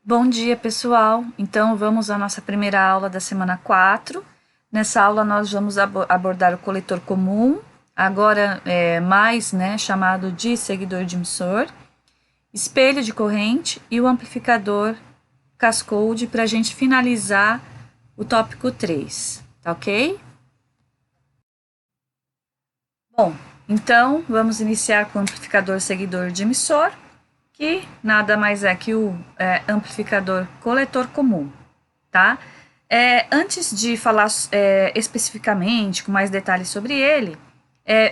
Bom dia, pessoal. Então, vamos à nossa primeira aula da semana 4. Nessa aula, nós vamos abordar o coletor comum, agora mais chamado de seguidor de emissor, espelho de corrente e o amplificador cascode para a gente finalizar o tópico 3, tá ok? Bom, então, vamos iniciar com o amplificador seguidor de emissor, que nada mais é que o amplificador coletor comum, tá? Antes de falar especificamente, com mais detalhes sobre ele,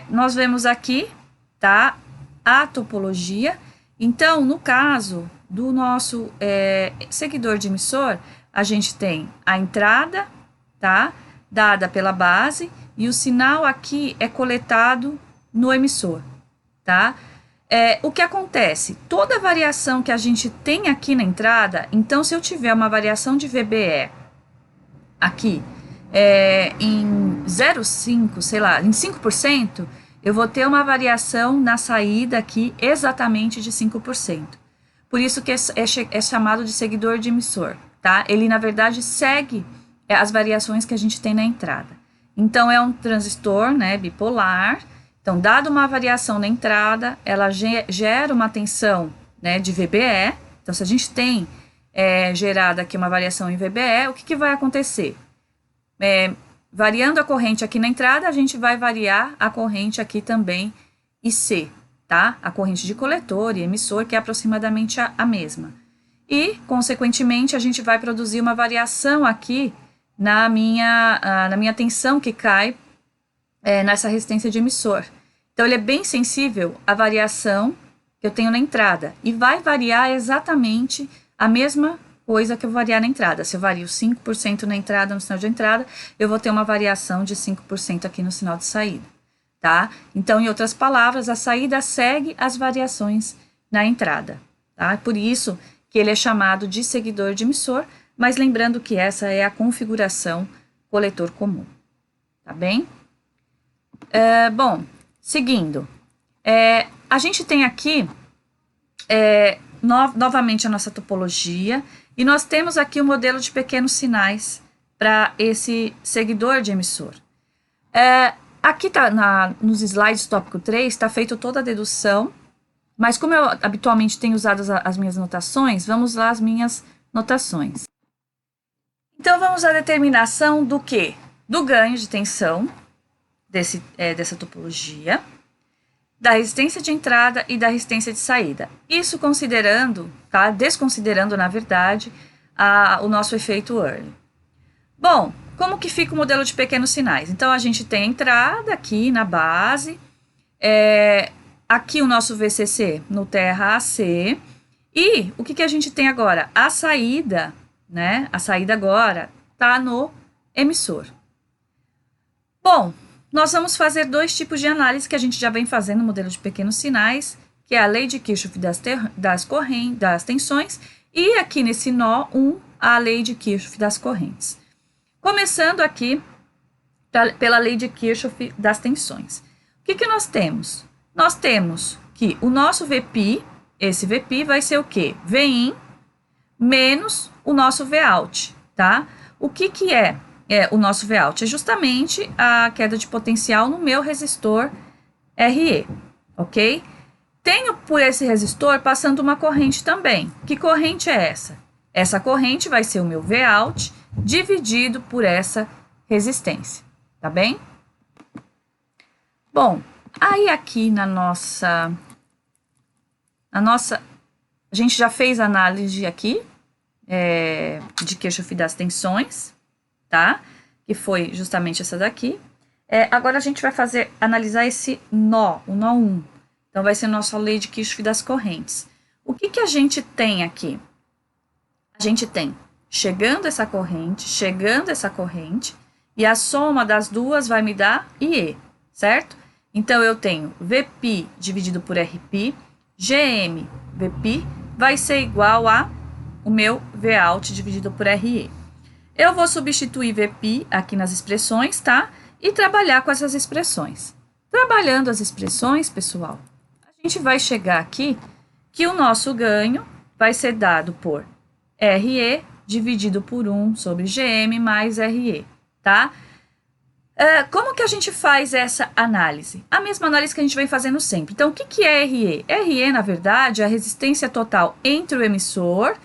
nós vemos aqui, tá, a topologia. Então, no caso do nosso seguidor de emissor, a gente tem a entrada, tá, dada pela base, e o sinal aqui é coletado no emissor, tá? O que acontece? Toda variação que a gente tem aqui na entrada, então se eu tiver uma variação de VBE aqui em 0,5, sei lá, em 5%, eu vou ter uma variação na saída aqui exatamente de 5%. Por isso que é chamado de seguidor de emissor, tá? Ele, na verdade, segue as variações que a gente tem na entrada. Então, é um transistor, né, bipolar. Então, dada uma variação na entrada, ela gera uma tensão, né, de VBE. Então, se a gente tem gerada aqui uma variação em VBE, o que vai acontecer? Variando a corrente aqui na entrada, a gente vai variar a corrente aqui também IC, tá? A corrente de coletor e emissor, que é aproximadamente a mesma. E, consequentemente, a gente vai produzir uma variação aqui na minha tensão que cai nessa resistência de emissor. Então, ele é bem sensível à variação que eu tenho na entrada. E vai variar exatamente a mesma coisa que eu variar na entrada. Se eu vario 5% na entrada, no sinal de entrada, eu vou ter uma variação de 5% aqui no sinal de saída, tá? Então, em outras palavras, a saída segue as variações na entrada, tá? Por isso que ele é chamado de seguidor de emissor, mas lembrando que essa é a configuração coletor comum, tá bem? Bom, seguindo, a gente tem aqui novamente a nossa topologia, e nós temos aqui o modelo de pequenos sinais para esse seguidor de emissor. Aqui nos slides tópico 3 está feito toda a dedução, mas como eu habitualmente tenho usado as minhas notações, vamos lá as minhas notações. Então, vamos à determinação do quê? Do ganho de tensão dessa topologia, da resistência de entrada e da resistência de saída. Isso considerando, tá? Desconsiderando, na verdade, o nosso efeito Early. Bom, como que fica o modelo de pequenos sinais? Então, a gente tem a entrada aqui na base, aqui o nosso VCC no terra AC, e o que a gente tem agora? A saída, né? A saída agora está no emissor. Bom, nós vamos fazer dois tipos de análise que a gente já vem fazendo no modelo de pequenos sinais, que é a lei de Kirchhoff das tensões, e aqui nesse nó 1, a lei de Kirchhoff das correntes. Começando aqui pela lei de Kirchhoff das tensões. O que nós temos? Nós temos que o nosso Vp, esse Vp vai ser o quê? Vin menos o nosso Vout, tá? O que é o nosso Vout? É justamente a queda de potencial no meu resistor RE, ok? Tenho por esse resistor passando uma corrente também. Que corrente é essa? Essa corrente vai ser o meu Vout dividido por essa resistência, tá bem? Bom, aí aqui a gente já fez a análise aqui de Kirchhoff das tensões, tá? Que foi justamente essa daqui. Agora a gente vai analisar esse nó, o nó 1. Então, vai ser a nossa lei de Kirchhoff das correntes. O que a gente tem aqui? A gente tem chegando essa corrente, e a soma das duas vai me dar IE, certo? Então, eu tenho Vp dividido por Rp, Gm Vp vai ser igual a o meu Vout dividido por RE. Eu vou substituir Vp aqui nas expressões, tá? E trabalhar com essas expressões. Trabalhando as expressões, pessoal, a gente vai chegar aqui que o nosso ganho vai ser dado por RE dividido por 1 sobre GM mais RE, tá? Como que a gente faz essa análise? A mesma análise que a gente vem fazendo sempre. Então, o que é RE? RE, na verdade, é a resistência total entre o emissor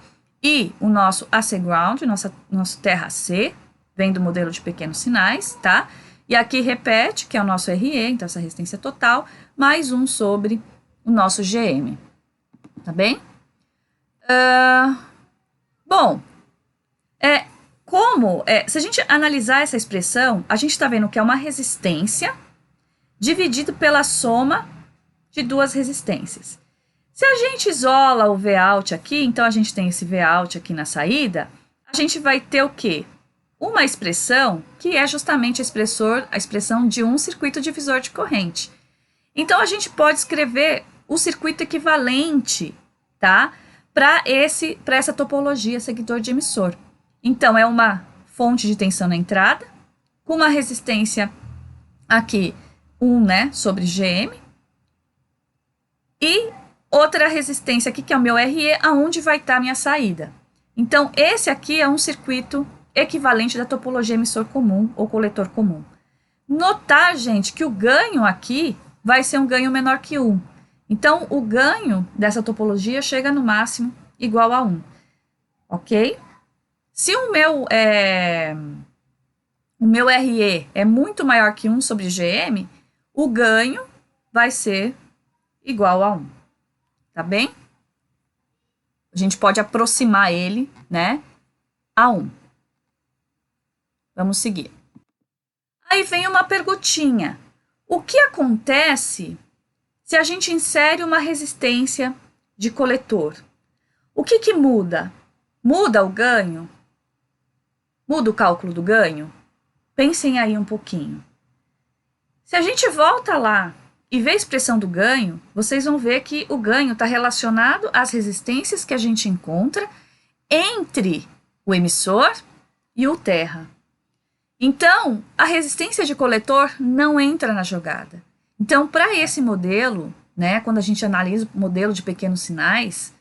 e o nosso AC ground, nosso terra C, vem do modelo de pequenos sinais, tá? E aqui repete, que é o nosso RE, então essa resistência total, mais 1 sobre o nosso GM, tá bem? Bom, se a gente analisar essa expressão, a gente está vendo que é uma resistência dividido pela soma de duas resistências. Se a gente isola o Vout aqui, então a gente tem esse Vout aqui na saída, a gente vai ter o quê? Uma expressão que é justamente a expressão de um circuito divisor de corrente. Então, a gente pode escrever o circuito equivalente, tá? Para essa topologia seguidor de emissor. Então, é uma fonte de tensão na entrada, com uma resistência aqui, 1, né, sobre GM, e outra resistência aqui, que é o meu RE, aonde vai estar a minha saída. Então, esse aqui é um circuito equivalente da topologia emissor comum ou coletor comum. Notar, gente, que o ganho aqui vai ser um ganho menor que 1. Então, o ganho dessa topologia chega no máximo igual a 1. Ok? Se o meu RE é muito maior que 1 sobre GM, o ganho vai ser igual a 1. Tá bem? A gente pode aproximar ele, né, a 1. Vamos seguir. Aí vem uma perguntinha. O que acontece se a gente insere uma resistência de coletor? O que muda? Muda o ganho? Muda o cálculo do ganho? Pensem aí um pouquinho. Se a gente volta lá e vê a expressão do ganho, vocês vão ver que o ganho está relacionado às resistências que a gente encontra entre o emissor e o terra. Então, a resistência de coletor não entra na jogada. Então, para esse modelo, né, quando a gente analisa o modelo de pequenos sinais,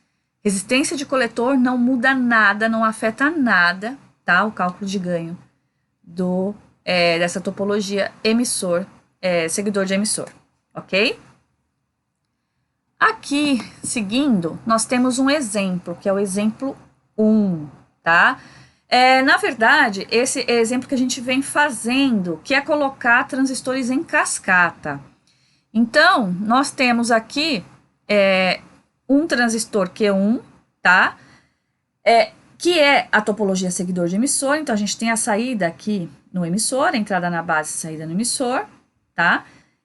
resistência de coletor não muda nada, não afeta nada, tá, o cálculo de ganho dessa topologia seguidor de emissor, ok? Aqui, seguindo, nós temos um exemplo, que é o exemplo 1, tá? Na verdade, esse é o exemplo que a gente vem fazendo, que é colocar transistores em cascata. Então, nós temos aqui um transistor Q1, tá? Que é a topologia seguidor de emissor. Então, a gente tem a saída aqui no emissor, a entrada na base, saída no emissor, tá?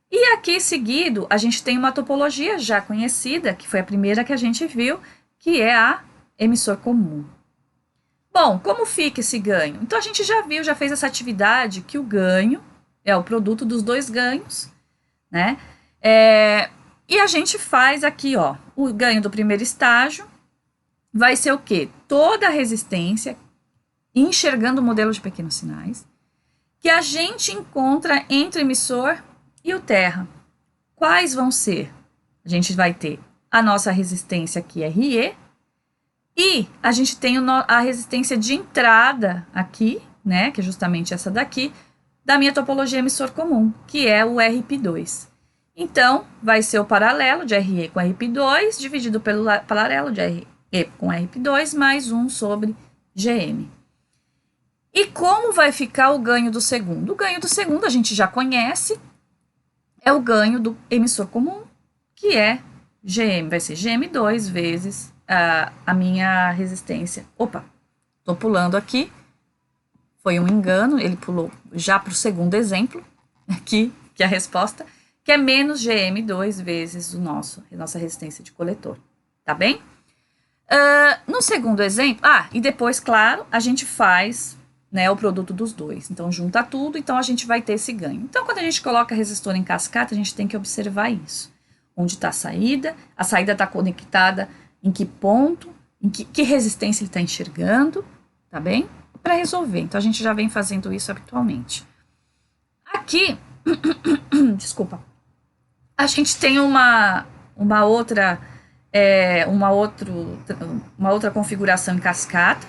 E aqui, seguido, a gente tem uma topologia já conhecida, que foi a primeira que a gente viu, que é a emissor comum. Bom, como fica esse ganho? Então, a gente já viu, já fez essa atividade, que o ganho é o produto dos dois ganhos, né? E a gente faz aqui, ó, o ganho do primeiro estágio vai ser o quê? Toda a resistência, enxergando o modelo de pequenos sinais, que a gente encontra entre o emissor e o terra. Quais vão ser? A gente vai ter a nossa resistência aqui, RE, e a gente tem a resistência de entrada aqui, né, que é justamente essa daqui, da minha topologia emissor comum, que é o RP2. Então, vai ser o paralelo de RE com RP2, dividido pelo paralelo de RE com RP2, mais 1 sobre GM. E como vai ficar o ganho do segundo? O ganho do segundo a gente já conhece, é o ganho do emissor comum, que é GM, vai ser GM2 vezes a minha resistência. Opa, tô pulando aqui, foi um engano, ele pulou já para o segundo exemplo, aqui, que é a resposta, que é menos GM2 vezes nossa resistência de coletor, tá bem? No segundo exemplo, e depois, claro, a gente faz, né, o produto dos dois. Então, junta tudo, então a gente vai ter esse ganho. Então, quando a gente coloca resistor em cascata, a gente tem que observar isso. Onde está a saída está conectada em que ponto, em que resistência ele está enxergando, tá bem? Para resolver. Então, a gente já vem fazendo isso habitualmente. Aqui, desculpa, a gente tem uma outra uma outra configuração em cascata.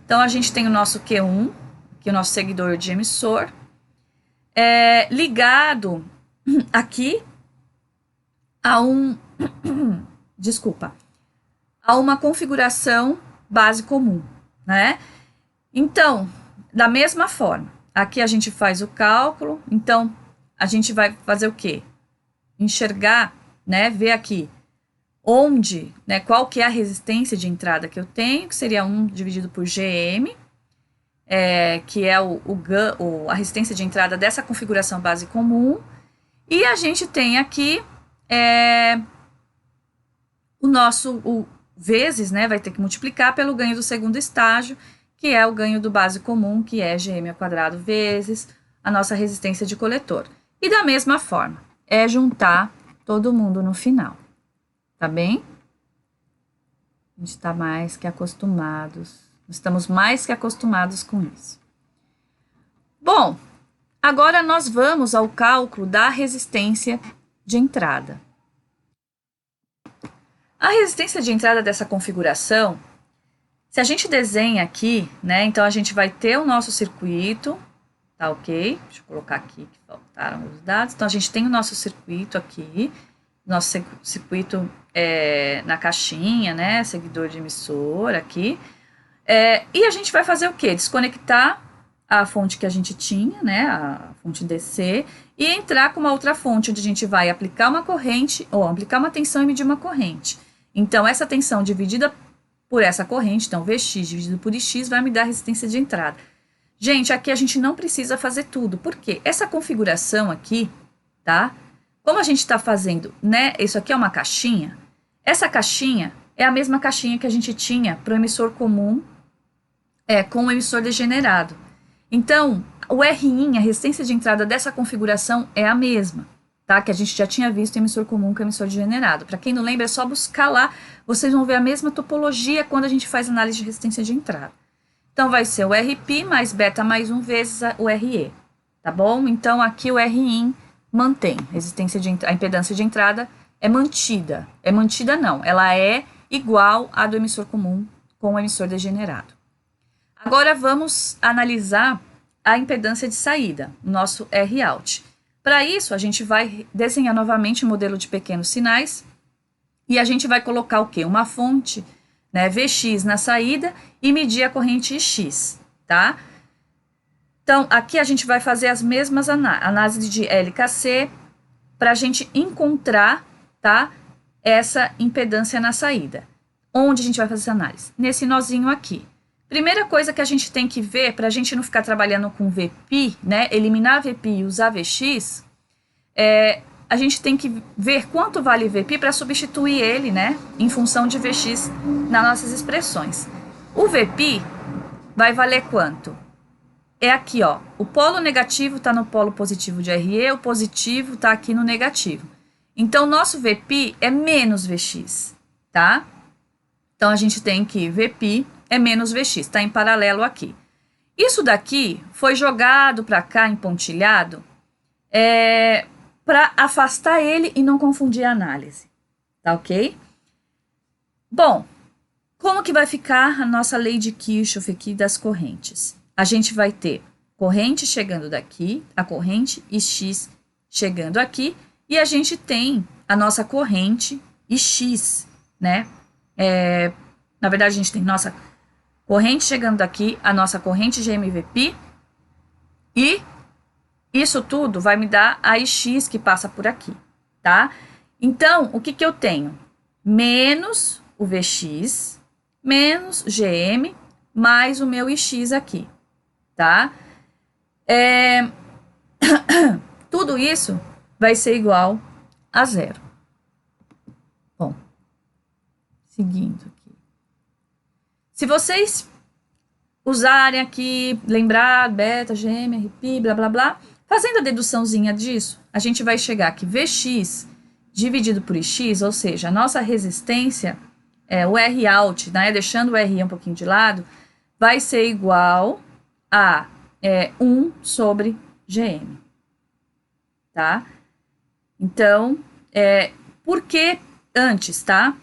Então, a gente tem o nosso Q1, que é o nosso seguidor de emissor, ligado aqui a a uma configuração base comum, né? Então, da mesma forma, aqui a gente faz o cálculo, então a gente vai fazer o quê? Enxergar, né, ver aqui onde, né, qual que é a resistência de entrada que eu tenho, que seria 1 dividido por GM, que é a resistência de entrada dessa configuração base comum, e a gente tem aqui o vezes, né, vai ter que multiplicar pelo ganho do segundo estágio, que é o ganho do base comum, que é GM ao quadrado vezes a nossa resistência de coletor. E da mesma forma, juntar todo mundo no final, tá bem? A gente está mais que acostumados, estamos mais que acostumados com isso. Bom, agora nós vamos ao cálculo da resistência de entrada. A resistência de entrada dessa configuração, se a gente desenha aqui, né, então a gente vai ter o nosso circuito, tá ok? Deixa eu colocar aqui que faltaram os dados. Então, a gente tem o nosso circuito aqui, nosso circuito na caixinha, né, seguidor de emissor aqui. E a gente vai fazer o quê? Desconectar a fonte que a gente tinha, né, a fonte DC, e entrar com uma outra fonte, onde a gente vai aplicar uma corrente, ou aplicar uma tensão e medir uma corrente. Então, essa tensão dividida por essa corrente, então Vx dividido por Ix, vai me dar a resistência de entrada. Gente, aqui a gente não precisa fazer tudo, porque essa configuração aqui, tá? Como a gente está fazendo, né, isso aqui é uma caixinha, essa caixinha é a mesma caixinha que a gente tinha para o emissor comum com o emissor degenerado. Então, o Rin, a resistência de entrada dessa configuração é a mesma, tá? Que a gente já tinha visto em emissor comum com emissor degenerado. Para quem não lembra, é só buscar lá, vocês vão ver a mesma topologia quando a gente faz análise de resistência de entrada. Então, vai ser o Rp mais beta mais 1 vezes o Re, tá bom? Então, aqui o Rin mantém, a impedância de entrada é mantida. É mantida não, ela é igual à do emissor comum com o emissor degenerado. Agora, vamos analisar a impedância de saída, nosso Rout. Para isso, a gente vai desenhar novamente um modelo de pequenos sinais e a gente vai colocar o quê? Uma fonte, né, Vx na saída e medir a corrente X, tá? Então, aqui a gente vai fazer as mesmas análises de LKC para a gente encontrar, tá, essa impedância na saída. Onde a gente vai fazer essa análise? Nesse nozinho aqui. Primeira coisa que a gente tem que ver, para a gente não ficar trabalhando com VP, né, eliminar VP e usar Vx, a gente tem que ver quanto vale VP para substituir ele, né, em função de Vx nas nossas expressões. O VP vai valer quanto? É aqui, ó, o polo negativo está no polo positivo de Re, o positivo está aqui no negativo. Então, nosso VP é menos Vx, tá? Então, a gente tem que VP é menos Vx, está em paralelo aqui. Isso daqui foi jogado para cá, empontilhado, para afastar ele e não confundir a análise, tá ok? Bom, como que vai ficar a nossa lei de Kirchhoff aqui das correntes? A gente vai ter corrente chegando daqui, a corrente X chegando aqui, e a gente tem a nossa corrente X, né? Na verdade, a gente tem nossa corrente chegando daqui, a nossa corrente GMVP, e isso tudo vai me dar a Ix que passa por aqui, tá? Então, o que que eu tenho? Menos o Vx, menos GM, mais o meu Ix aqui, tá? Tudo isso vai ser igual a zero. Bom, seguindo aqui. Se vocês usarem aqui, lembrar beta, GM, RP, blá, blá, blá, fazendo a deduçãozinha disso, a gente vai chegar que Vx dividido por Ix, ou seja, a nossa resistência, o Rout, né, deixando o Re um pouquinho de lado, vai ser igual a 1 sobre GM, tá? Então, por que antes, tá?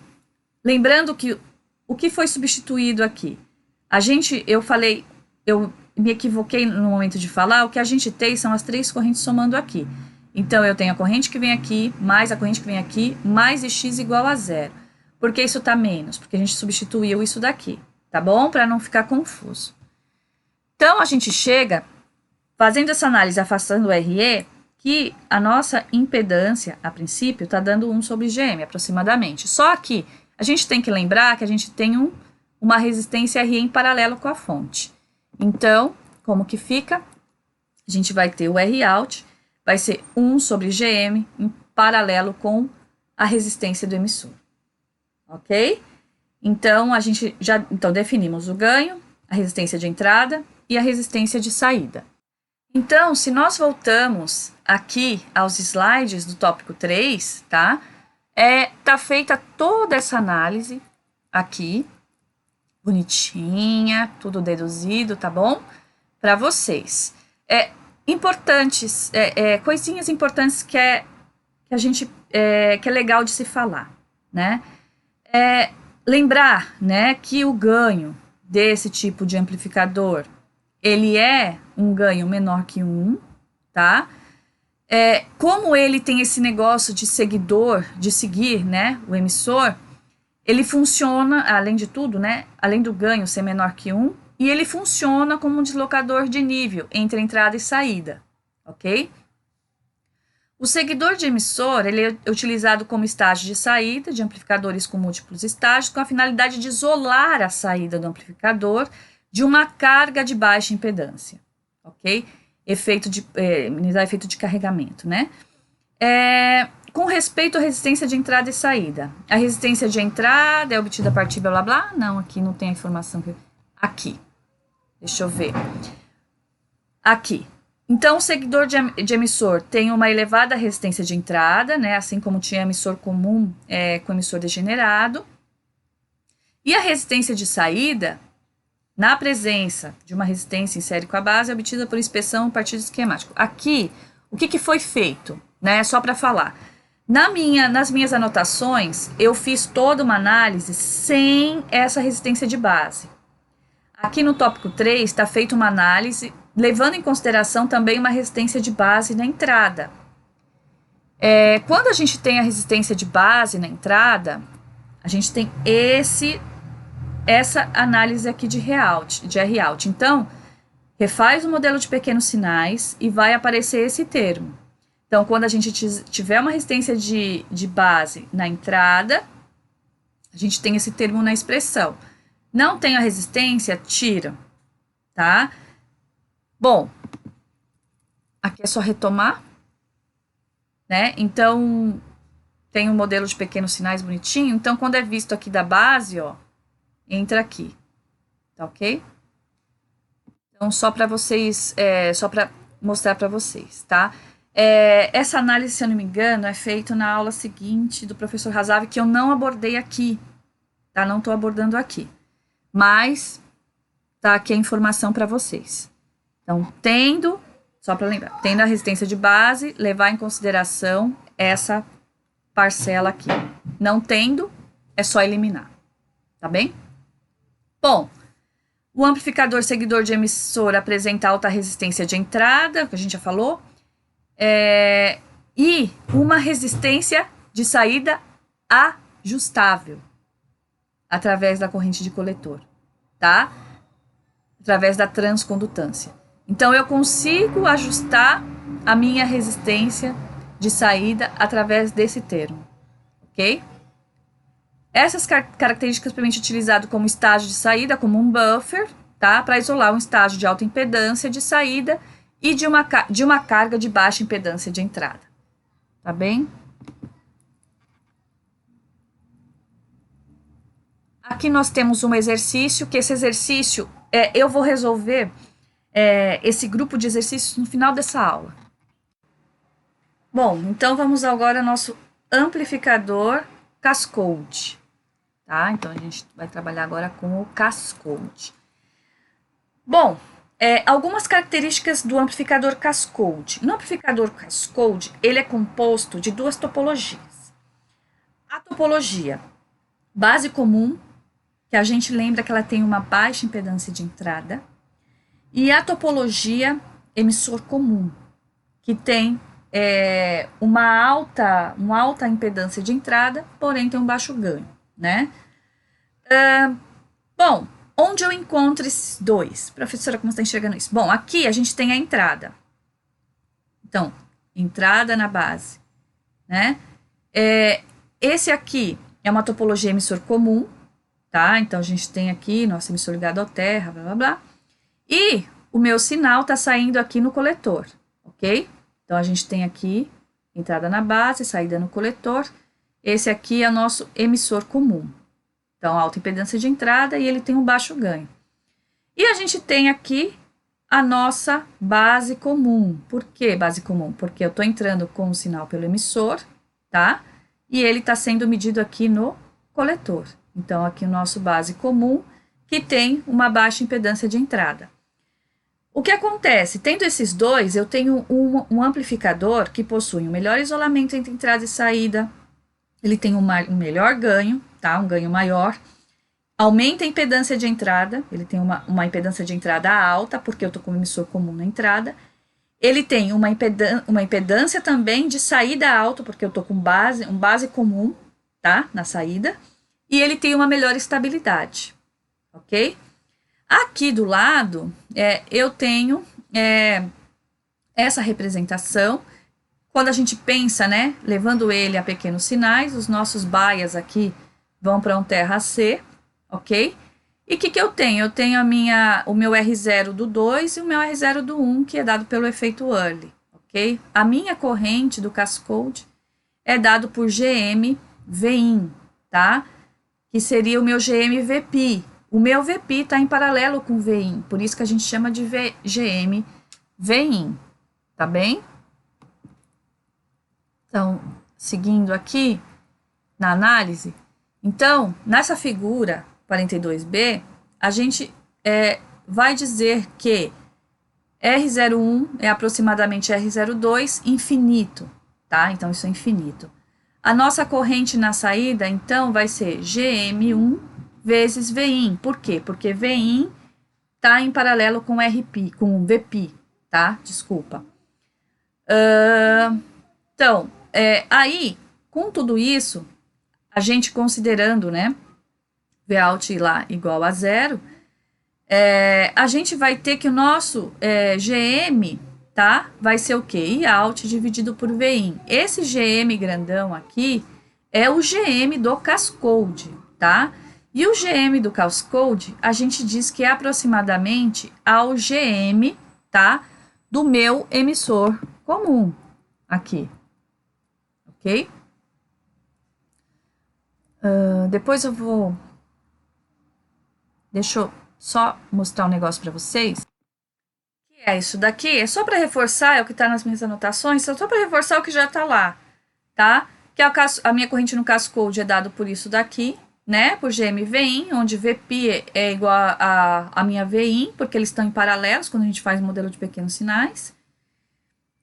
lembrando que o que foi substituído aqui? Eu me equivoquei no momento de falar, o que a gente tem são as 3 correntes somando aqui. Então, eu tenho a corrente que vem aqui, mais a corrente que vem aqui, mais x igual a 0. Por que isso tá menos? Porque a gente substituiu isso daqui, tá bom? Para não ficar confuso. Então, a gente chega, fazendo essa análise, afastando o RE, que a nossa impedância, a princípio, está dando 1 sobre GM, aproximadamente. Só que a gente tem que lembrar que a gente tem uma resistência RE em paralelo com a fonte. Então, como que fica? A gente vai ter o R-out, vai ser 1 sobre GM em paralelo com a resistência do emissor. Ok? Então, a gente já definimos o ganho, a resistência de entrada e a resistência de saída. Então, se nós voltamos aqui aos slides do tópico 3, tá? Tá feita toda essa análise aqui, bonitinha, tudo deduzido, tá bom? Para vocês. Coisinhas importantes que a gente que é legal de se falar, né? Lembrar, né, que o ganho desse tipo de amplificador, ele é um ganho menor que 1, tá? Como ele tem esse negócio de seguir, né, o emissor, ele funciona, além de tudo, né, além do ganho ser menor que 1, e ele funciona como um deslocador de nível entre entrada e saída, ok? O seguidor de emissor, ele é utilizado como estágio de saída de amplificadores com múltiplos estágios, com a finalidade de isolar a saída do amplificador de uma carga de baixa impedância, ok? Efeito de carregamento, né? Com respeito à resistência de entrada e saída. A resistência de entrada é obtida a partir blá blá blá. Não, aqui não tem a informação. Aqui. Deixa eu ver. Aqui. Então, o seguidor de emissor tem uma elevada resistência de entrada, né? Assim como tinha emissor comum com emissor degenerado. E a resistência de saída, na presença de uma resistência em série com a base, é obtida por inspeção a partir do esquemático. Aqui, o que foi feito? Né? Só para falar. Nas minhas anotações, eu fiz toda uma análise sem essa resistência de base. Aqui no tópico 3 está feita uma análise, levando em consideração também uma resistência de base na entrada. Quando a gente tem a resistência de base na entrada, a gente tem essa análise aqui de R-out. Então, refaz o modelo de pequenos sinais e vai aparecer esse termo. Então, quando a gente tiver uma resistência de base na entrada, a gente tem esse termo na expressão. Não tem a resistência, tira, tá? Bom, aqui é só retomar, né? Então, tem um modelo de pequenos sinais bonitinho. Então, quando é visto aqui da base, ó, entra aqui, tá ok? Então, só para vocês, só para mostrar para vocês, tá? Essa análise, se eu não me engano, é feita na aula seguinte do professor Hasavi, que eu não abordei aqui, tá? Não estou abordando aqui, mas tá aqui a informação para vocês. Então, só para lembrar, tendo a resistência de base, levar em consideração essa parcela aqui. Não tendo, é só eliminar, tá bem? Bom, o amplificador seguidor de emissor apresenta alta resistência de entrada, que a gente já falou, e uma resistência de saída ajustável através da corrente de coletor, tá? Através da transcondutância. Então, eu consigo ajustar a minha resistência de saída através desse termo, ok? Essas características permitem utilizado como estágio de saída, como um buffer, tá? Para isolar um estágio de alta impedância de saída e de uma carga de baixa impedância de entrada. Tá bem? Aqui nós temos um exercício, que esse exercício, eu vou resolver esse grupo de exercícios no final dessa aula. Bom, então vamos agora ao nosso amplificador Cascode. Tá? Então, a gente vai trabalhar agora com o Cascode. Bom, algumas características do amplificador Cascode. No amplificador Cascode, ele é composto de 2 topologias. A topologia base comum, que a gente lembra que ela tem uma baixa impedância de entrada, e a topologia emissor comum, que tem uma alta impedância de entrada, porém tem um baixo ganho, né? Bom, onde eu encontro esses dois? Professora, como você está enxergando isso? Bom, aqui a gente tem a entrada. Então, entrada na base, né? Esse aqui é uma topologia emissor comum, tá? Então, a gente tem aqui nosso emissor ligado à terra, blá, blá, blá. E o meu sinal está saindo aqui no coletor, ok? Então, a gente tem aqui entrada na base, saída no coletor. Esse aqui é o nosso emissor comum. Então, alta impedância de entrada e ele tem um baixo ganho. E a gente tem aqui a nossa base comum. Por que base comum? Porque eu estou entrando com o sinal pelo emissor, tá? E ele está sendo medido aqui no coletor. Então, aqui o nosso base comum, que tem uma baixa impedância de entrada. O que acontece? Tendo esses dois, eu tenho um amplificador que possui um melhor isolamento entre entrada e saída, ele tem um melhor ganho, tá? Um ganho maior. Aumenta a impedância de entrada, ele tem uma impedância de entrada alta, porque eu estou com um emissor comum na entrada. Ele tem uma impedância também de saída alta, porque eu estou com um base comum, tá? Na saída. E ele tem uma melhor estabilidade, ok? Aqui do lado, eu tenho essa representação. Quando a gente pensa, né, levando ele a pequenos sinais, os nossos bias aqui vão para um terra C, ok? E o que eu tenho? Eu tenho o meu R0 do 2 e o meu R0 do 1, que é dado pelo efeito Early, ok? A minha corrente do Cascode é dado por GM Vin, tá? Que seria o meu GM VP. O meu VP está em paralelo com o Vin, por isso que a gente chama de GM Vin, tá bem? Então, seguindo aqui na análise, então, nessa figura 42b, a gente vai dizer que R01 é aproximadamente R02 infinito, tá? Então, isso é infinito. A nossa corrente na saída, então, vai ser GM1 vezes Vin. Por quê? Porque Vin está em paralelo com com VP, tá? Desculpa. Então, aí, com tudo isso, a gente considerando, né, Vout lá igual a zero, a gente vai ter que o nosso GM, tá, vai ser o quê? Iout dividido por Vin. Esse GM grandão aqui é o GM do Cascode, tá? E o GM do Cascode, a gente diz que é aproximadamente ao GM, tá, do meu emissor comum aqui. Ok? Depois eu vou... Deixa eu só mostrar um negócio para vocês. Que é isso daqui? É só para reforçar, é o que está nas minhas anotações, só para reforçar o que já está lá, tá? Que a minha corrente no Cascode é dado por isso daqui, né? Por GM Vin, onde VP é igual a minha Vin, porque eles estão em paralelos quando a gente faz modelo de pequenos sinais.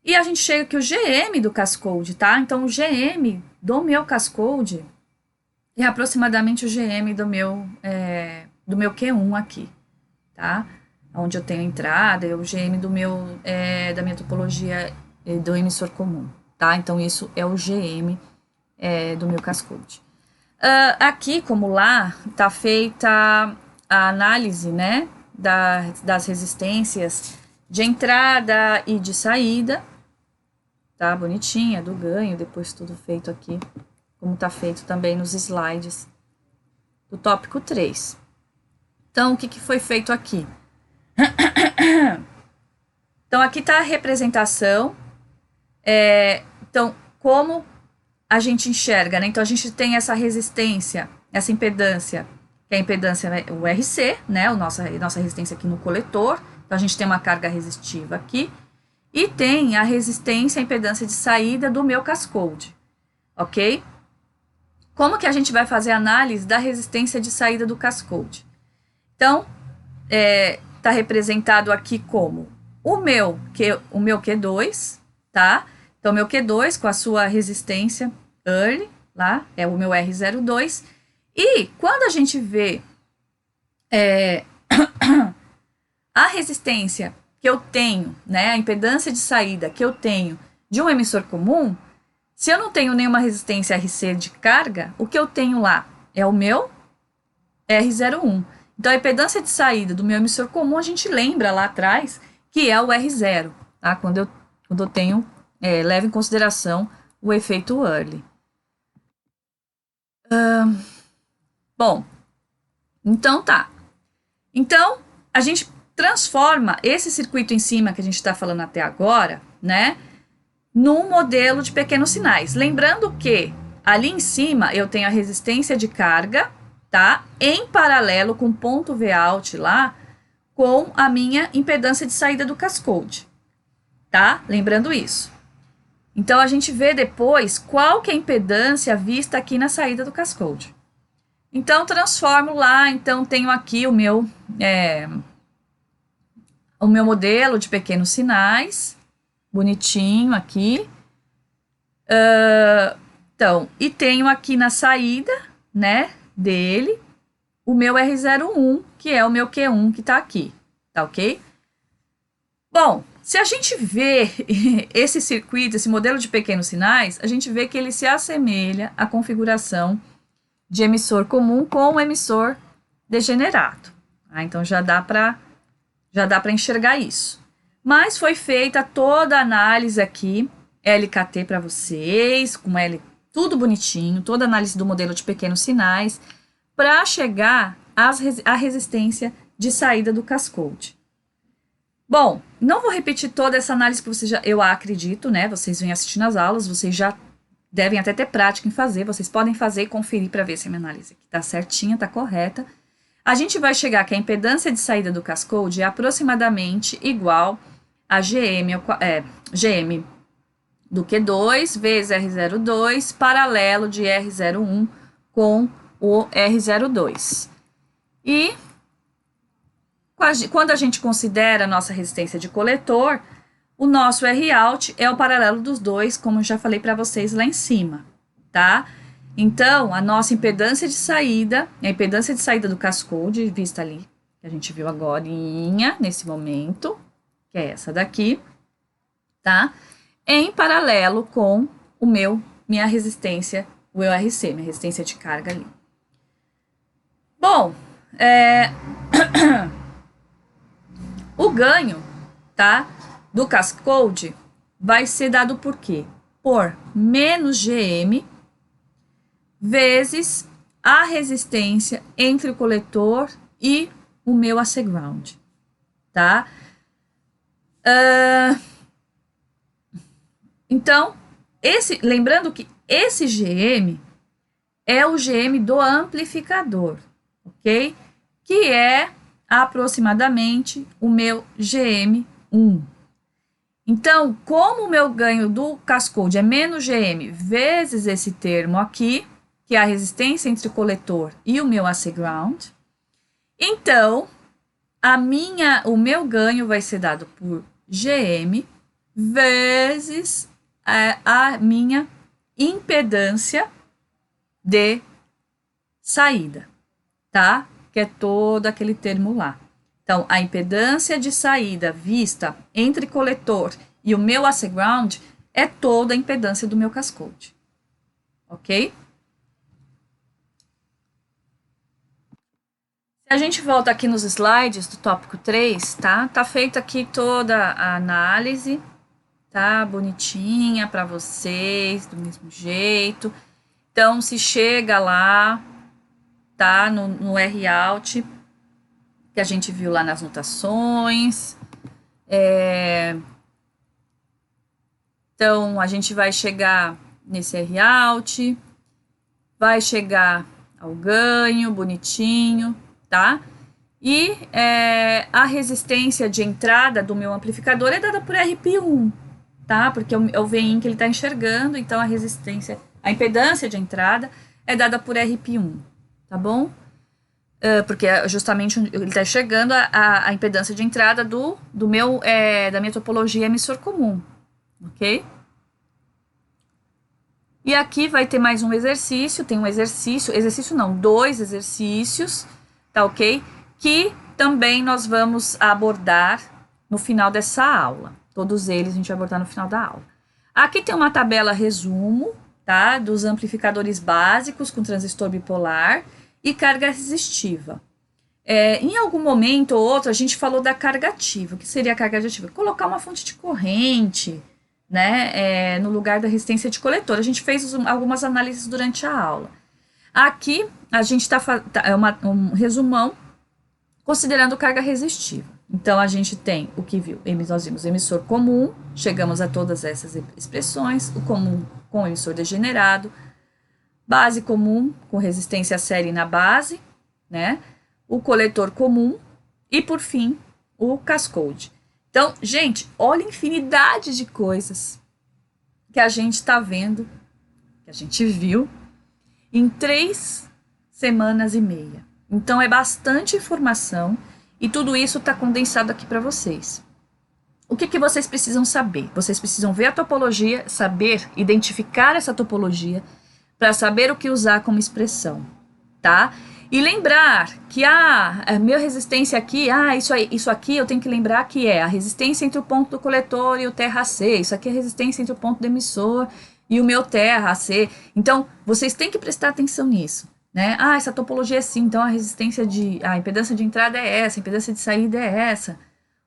E a gente chega aqui o GM do Cascode, tá? Então, o GM do meu Cascode é aproximadamente o GM do meu Q1 aqui, tá? Onde eu tenho a entrada, é o GM da minha topologia do emissor comum, tá? Então, isso é o GM do meu Cascode. Aqui, como lá, tá feita a análise, né, das resistências de entrada e de saída, tá? Bonitinha, do ganho, depois tudo feito aqui, como tá feito também nos slides do tópico 3. Então, o que foi feito aqui? Então, aqui tá a representação. Então, como a gente enxerga, né? Então, a gente tem essa resistência, essa impedância, que é a impedância, o RC, né? Nossa resistência aqui no coletor. Então, a gente tem uma carga resistiva aqui. E tem a resistência, a impedância de saída do meu Cascode, ok? Como que a gente vai fazer a análise da resistência de saída do Cascode? Então, tá representado aqui como o meu Q2, tá? Então, meu Q2 com a sua resistência early, lá, é o meu R02, E quando a gente vê a resistência que eu tenho, né, a impedância de saída que eu tenho de um emissor comum, se eu não tenho nenhuma resistência RC de carga, o que eu tenho lá é o meu R01. Então, a impedância de saída do meu emissor comum, a gente lembra lá atrás que é o R0, tá? Quando eu tenho, levo em consideração o efeito Early. Bom, então tá. Então, a gente transforma esse circuito em cima que a gente está falando até agora, né, num modelo de pequenos sinais. Lembrando que ali em cima eu tenho a resistência de carga, tá? Em paralelo com o ponto Vout lá, com a minha impedância de saída do cascode, tá? Lembrando isso. Então, a gente vê depois qual que é a impedância vista aqui na saída do cascode. Então, transformo lá, então tenho aqui o meu modelo de pequenos sinais, bonitinho aqui. Então, e tenho aqui na saída, né, dele, o meu R01, que é o meu Q1 que tá aqui, tá ok? Bom, se a gente vê esse circuito, esse modelo de pequenos sinais, a gente vê que ele se assemelha à configuração de emissor comum com o emissor degenerado. Tá? Então, já dá para enxergar isso. Mas foi feita toda a análise aqui, LKT para vocês, com tudo bonitinho, toda a análise do modelo de pequenos sinais, para chegar à resistência de saída do cascode. Bom, não vou repetir toda essa análise que vocês eu acredito, né? Vocês vêm assistindo as aulas, vocês já devem até ter prática em fazer, vocês podem fazer e conferir para ver se a minha análise aqui está certinha, está correta. A gente vai chegar que a impedância de saída do cascode é aproximadamente igual a GM do Q2 vezes R02, paralelo de R01 com o R02. E quando a gente considera a nossa resistência de coletor, o nosso Rout é o paralelo dos dois, como eu já falei para vocês lá em cima, tá? Então, a nossa impedância de saída, a impedância de saída do cascode, vista ali, que a gente viu agora, nesse momento, que é essa daqui, tá? Em paralelo com minha resistência, o meu RC, minha resistência de carga ali. Bom, o ganho, tá, do cascode vai ser dado por quê? Por menos GM vezes a resistência entre o coletor e o meu AC ground, tá? Então, lembrando que esse GM é o GM do amplificador, ok? Que é aproximadamente o meu GM1. Então, como o meu ganho do cascode é menos GM vezes esse termo aqui, que é a resistência entre o coletor e o meu AC ground, então, o meu ganho vai ser dado por GM vezes a minha impedância de saída, tá? Que é todo aquele termo lá. Então, a impedância de saída vista entre coletor e o meu AC ground é toda a impedância do meu cascode, ok? Se a gente volta aqui nos slides do tópico 3, tá? Tá feita aqui toda a análise, tá? Bonitinha para vocês, do mesmo jeito. Então, se chega lá, tá? No Rout, que a gente viu lá nas notações. Então, a gente vai chegar nesse Rout, vai chegar ao ganho, bonitinho, tá? E a resistência de entrada do meu amplificador é dada por RP1, tá? Porque é o VIN que ele está enxergando, então a impedância de entrada é dada por RP1, tá bom? Porque justamente ele está enxergando a impedância de entrada da minha topologia emissor comum, ok? E aqui vai ter mais um exercício, tem um exercício não, 2 exercícios, tá ok? Que também nós vamos abordar no final dessa aula. Todos eles a gente vai abordar no final da aula. Aqui tem uma tabela resumo, tá? Dos amplificadores básicos com transistor bipolar e carga resistiva. Em algum momento ou outro, a gente falou da carga ativa. O que seria a carga ativa? Colocar uma fonte de corrente, né, no lugar da resistência de coletor. A gente fez algumas análises durante a aula. Aqui, a gente um resumão considerando carga resistiva. Então, a gente tem o que viu, nós vimos emissor comum, chegamos a todas essas expressões, o comum com emissor degenerado, base comum com resistência série na base, né? O coletor comum e, por fim, o cascode. Então, gente, olha a infinidade de coisas que a gente está vendo, que a gente viu, em 3 semanas e meia. Então, é bastante informação e tudo isso está condensado aqui para vocês. O que vocês precisam saber? Vocês precisam ver a topologia, saber identificar essa topologia, para saber o que usar como expressão, tá? E lembrar que a minha resistência aqui, isso aqui eu tenho que lembrar que é a resistência entre o ponto do coletor e o TRC, isso aqui é a resistência entre o ponto do emissor e o meu TRC. Então, vocês têm que prestar atenção nisso, né? Essa topologia é assim, então a impedância de entrada é essa, a impedância de saída é essa,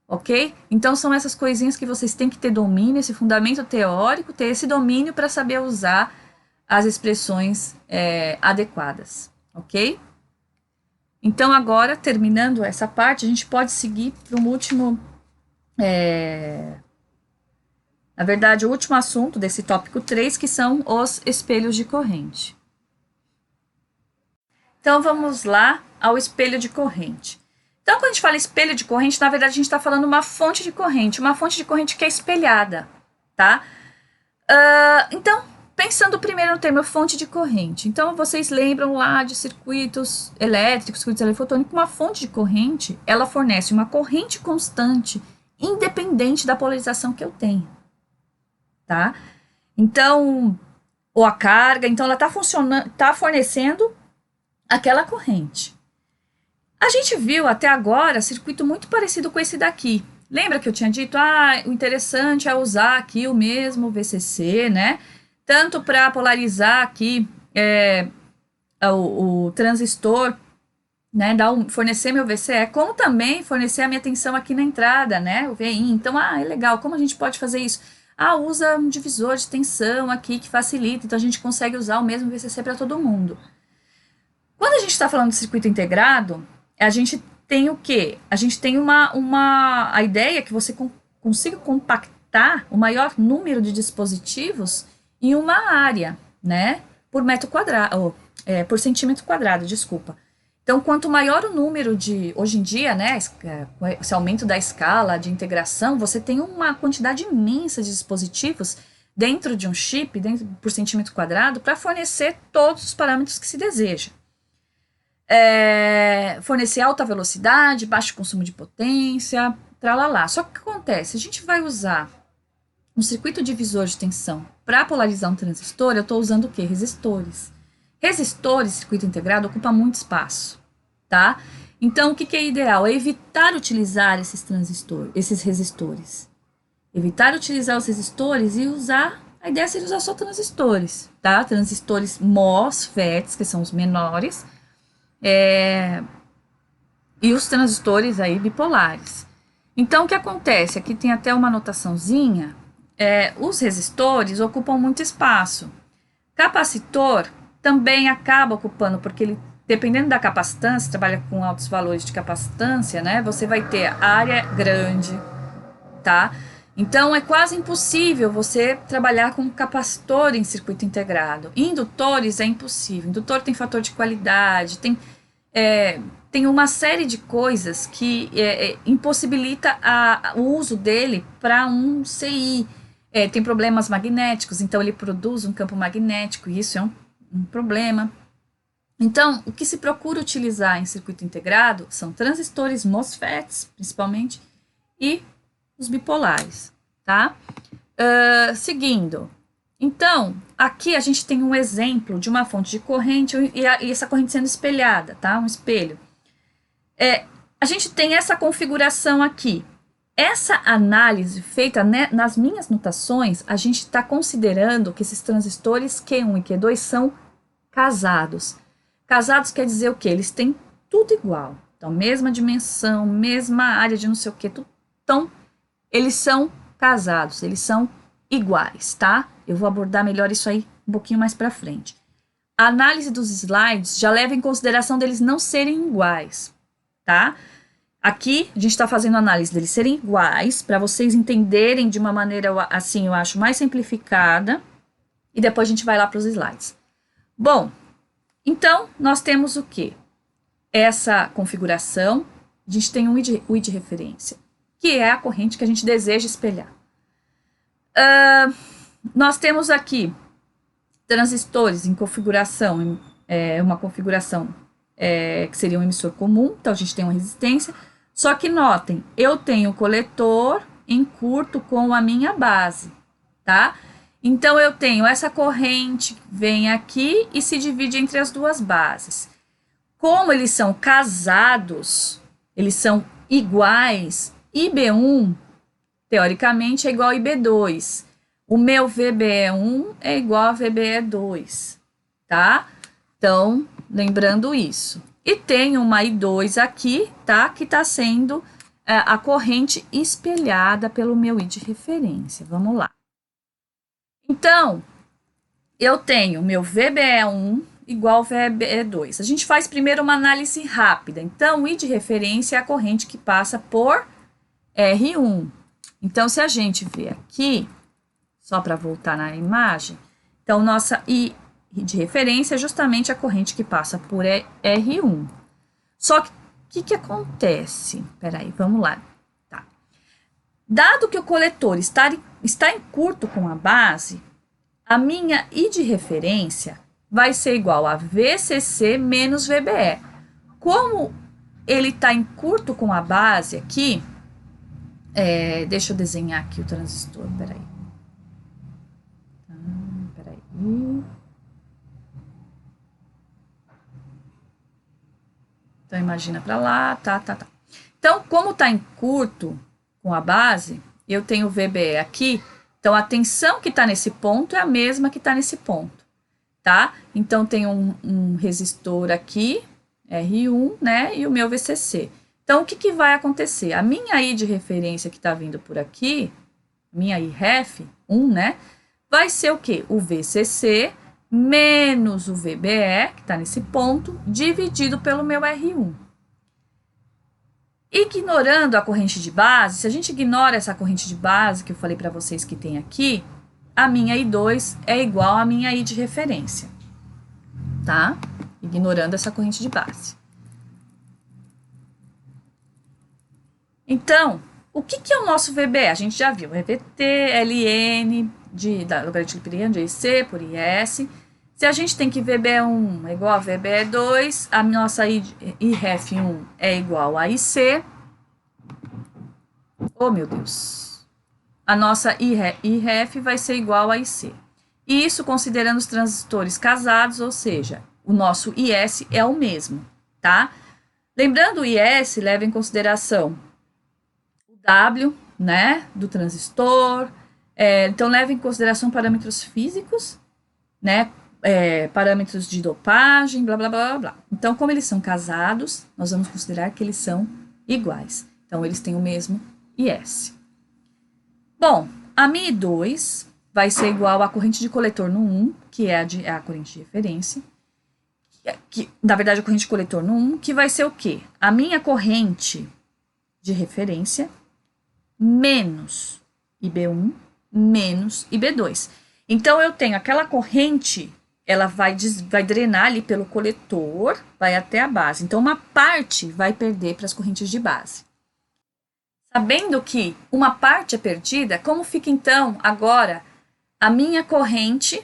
ok? Então, são essas coisinhas que vocês têm que ter domínio, esse fundamento teórico, ter esse domínio para saber usar as expressões adequadas, ok? Então, agora, terminando essa parte, a gente pode seguir para um último... na verdade, o último assunto desse tópico 3, que são os espelhos de corrente. Então, vamos lá ao espelho de corrente. Então, quando a gente fala espelho de corrente, na verdade, a gente está falando uma fonte de corrente que é espelhada, tá? Então, pensando primeiro no termo fonte de corrente. Então, vocês lembram lá de circuitos elétricos, circuitos elefotônicos, uma fonte de corrente, ela fornece uma corrente constante, independente da polarização que eu tenho, tá? Então, ou a carga, então ela está fornecendo aquela corrente. A gente viu até agora circuito muito parecido com esse daqui. Lembra que eu tinha dito, o interessante é usar aqui o mesmo VCC, né? Tanto para polarizar aqui o transistor, né, fornecer meu VCE, como também fornecer a minha tensão aqui na entrada, né, o VIN. Então, é legal, como a gente pode fazer isso? Usa um divisor de tensão aqui que facilita, então a gente consegue usar o mesmo VCC para todo mundo. Quando a gente está falando de circuito integrado, a gente tem o quê? A gente tem a ideia que você consiga compactar o maior número de dispositivos em uma área, né, por metro quadrado, por centímetro quadrado, desculpa. Então, quanto maior o número hoje em dia, né, esse aumento da escala de integração, você tem uma quantidade imensa de dispositivos dentro de um chip, por centímetro quadrado, para fornecer todos os parâmetros que se deseja. Fornecer alta velocidade, baixo consumo de potência, tralalá. Só que o que acontece? A gente vai usar um circuito divisor de tensão para polarizar um transistor, eu estou usando o quê? Resistores. Resistores, circuito integrado, ocupa muito espaço, tá? Então, o que é ideal? É evitar utilizar esses resistores. Evitar utilizar os resistores e usar... A ideia seria usar só transistores, tá? Transistores MOSFETs, que são os menores, e os transistores aí bipolares. Então, o que acontece? Aqui tem até uma anotaçãozinha. Os resistores ocupam muito espaço. Capacitor também acaba ocupando, porque ele, dependendo da capacitância, trabalha com altos valores de capacitância, né? Você vai ter área grande, tá? Então, é quase impossível você trabalhar com capacitor em circuito integrado. Indutores é impossível. Indutor tem fator de qualidade, tem uma série de coisas que impossibilita o uso dele para um CI. Tem problemas magnéticos, então ele produz um campo magnético, e isso é um problema. Então, o que se procura utilizar em circuito integrado são transistores MOSFETs, principalmente, e os bipolares, tá? Seguindo, Então, aqui a gente tem um exemplo de uma fonte de corrente e essa corrente sendo espelhada, tá? Um espelho. A gente tem essa configuração aqui. Essa análise feita, né, nas minhas notações, a gente está considerando que esses transistores Q1 e Q2 são casados. Casados quer dizer o quê? Eles têm tudo igual. Então, mesma dimensão, mesma área de não sei o quê. Então, eles são casados, eles são iguais, tá? Eu vou abordar melhor isso aí um pouquinho mais para frente. A análise dos slides já leva em consideração deles não serem iguais, tá? Aqui, a gente está fazendo a análise deles serem iguais, para vocês entenderem de uma maneira, assim, eu acho, mais simplificada, e depois a gente vai lá para os slides. Bom, então, nós temos o quê? Essa configuração, a gente tem o I de referência, que é a corrente que a gente deseja espelhar. Nós temos aqui transistores em configuração, uma configuração que seria um emissor comum, então a gente tem uma resistência, só que notem, eu tenho o coletor em curto com a minha base, tá? Então, eu tenho essa corrente, vem aqui e se divide entre as duas bases. Como eles são casados, eles são iguais, IB1, teoricamente, é igual a IB2. O meu VBE1 é igual a VBE2, tá? Então, lembrando isso. E tem uma I2 aqui, tá? Que está sendo a corrente espelhada pelo meu I de referência. Vamos lá. Então, eu tenho meu VBE1 igual VBE2. A gente faz primeiro uma análise rápida. Então, o I de referência é a corrente que passa por R1. Então, se a gente ver aqui, só para voltar na imagem, então, nossa I de referência é justamente a corrente que passa por R1. Só que o que acontece? Peraí, vamos lá. Tá. Dado que o coletor está em curto com a base, a minha I de referência vai ser igual a VCC menos VBE. Como ele está em curto com a base aqui, deixa eu desenhar aqui o transistor, peraí. Então, imagina para lá, tá. Então, como está em curto com a base, eu tenho o VBE aqui, então a tensão que está nesse ponto é a mesma que está nesse ponto, tá? Então, tem um resistor aqui, R1, né, e o meu VCC. Então, o que vai acontecer? A minha I de referência que está vindo por aqui, minha I ref, 1, né, vai ser o quê? O VCC menos o VBE, que está nesse ponto, dividido pelo meu R1. Ignorando a corrente de base, se a gente ignora essa corrente de base que eu falei para vocês que tem aqui, a minha I2 é igual à minha I de referência, tá? Ignorando essa corrente de base. Então, o que é o nosso VBE? A gente já viu, VT, LN, da logaritmo de IC por IS. Se a gente tem que VBE1 é igual a VBE2, a nossa IREF1 é igual a IC. Oh, meu Deus. A nossa IREF vai ser igual a IC. E isso considerando os transistores casados, ou seja, o nosso IS é o mesmo, tá? Lembrando, o IS leva em consideração o W, né, do transistor. Então, leva em consideração parâmetros físicos, né, parâmetros de dopagem, blá, blá, blá, blá, blá. Então, como eles são casados, nós vamos considerar que eles são iguais. Então, eles têm o mesmo IS. Bom, a minha I2 vai ser igual à corrente de coletor no 1, que é a corrente de referência. Na verdade, a corrente de coletor no 1, que vai ser o quê? A minha corrente de referência menos IB1 menos IB2. Então, eu tenho aquela corrente, ela vai drenar ali pelo coletor, vai até a base. Então, uma parte vai perder para as correntes de base. Sabendo que uma parte é perdida, como fica, então, agora a minha corrente,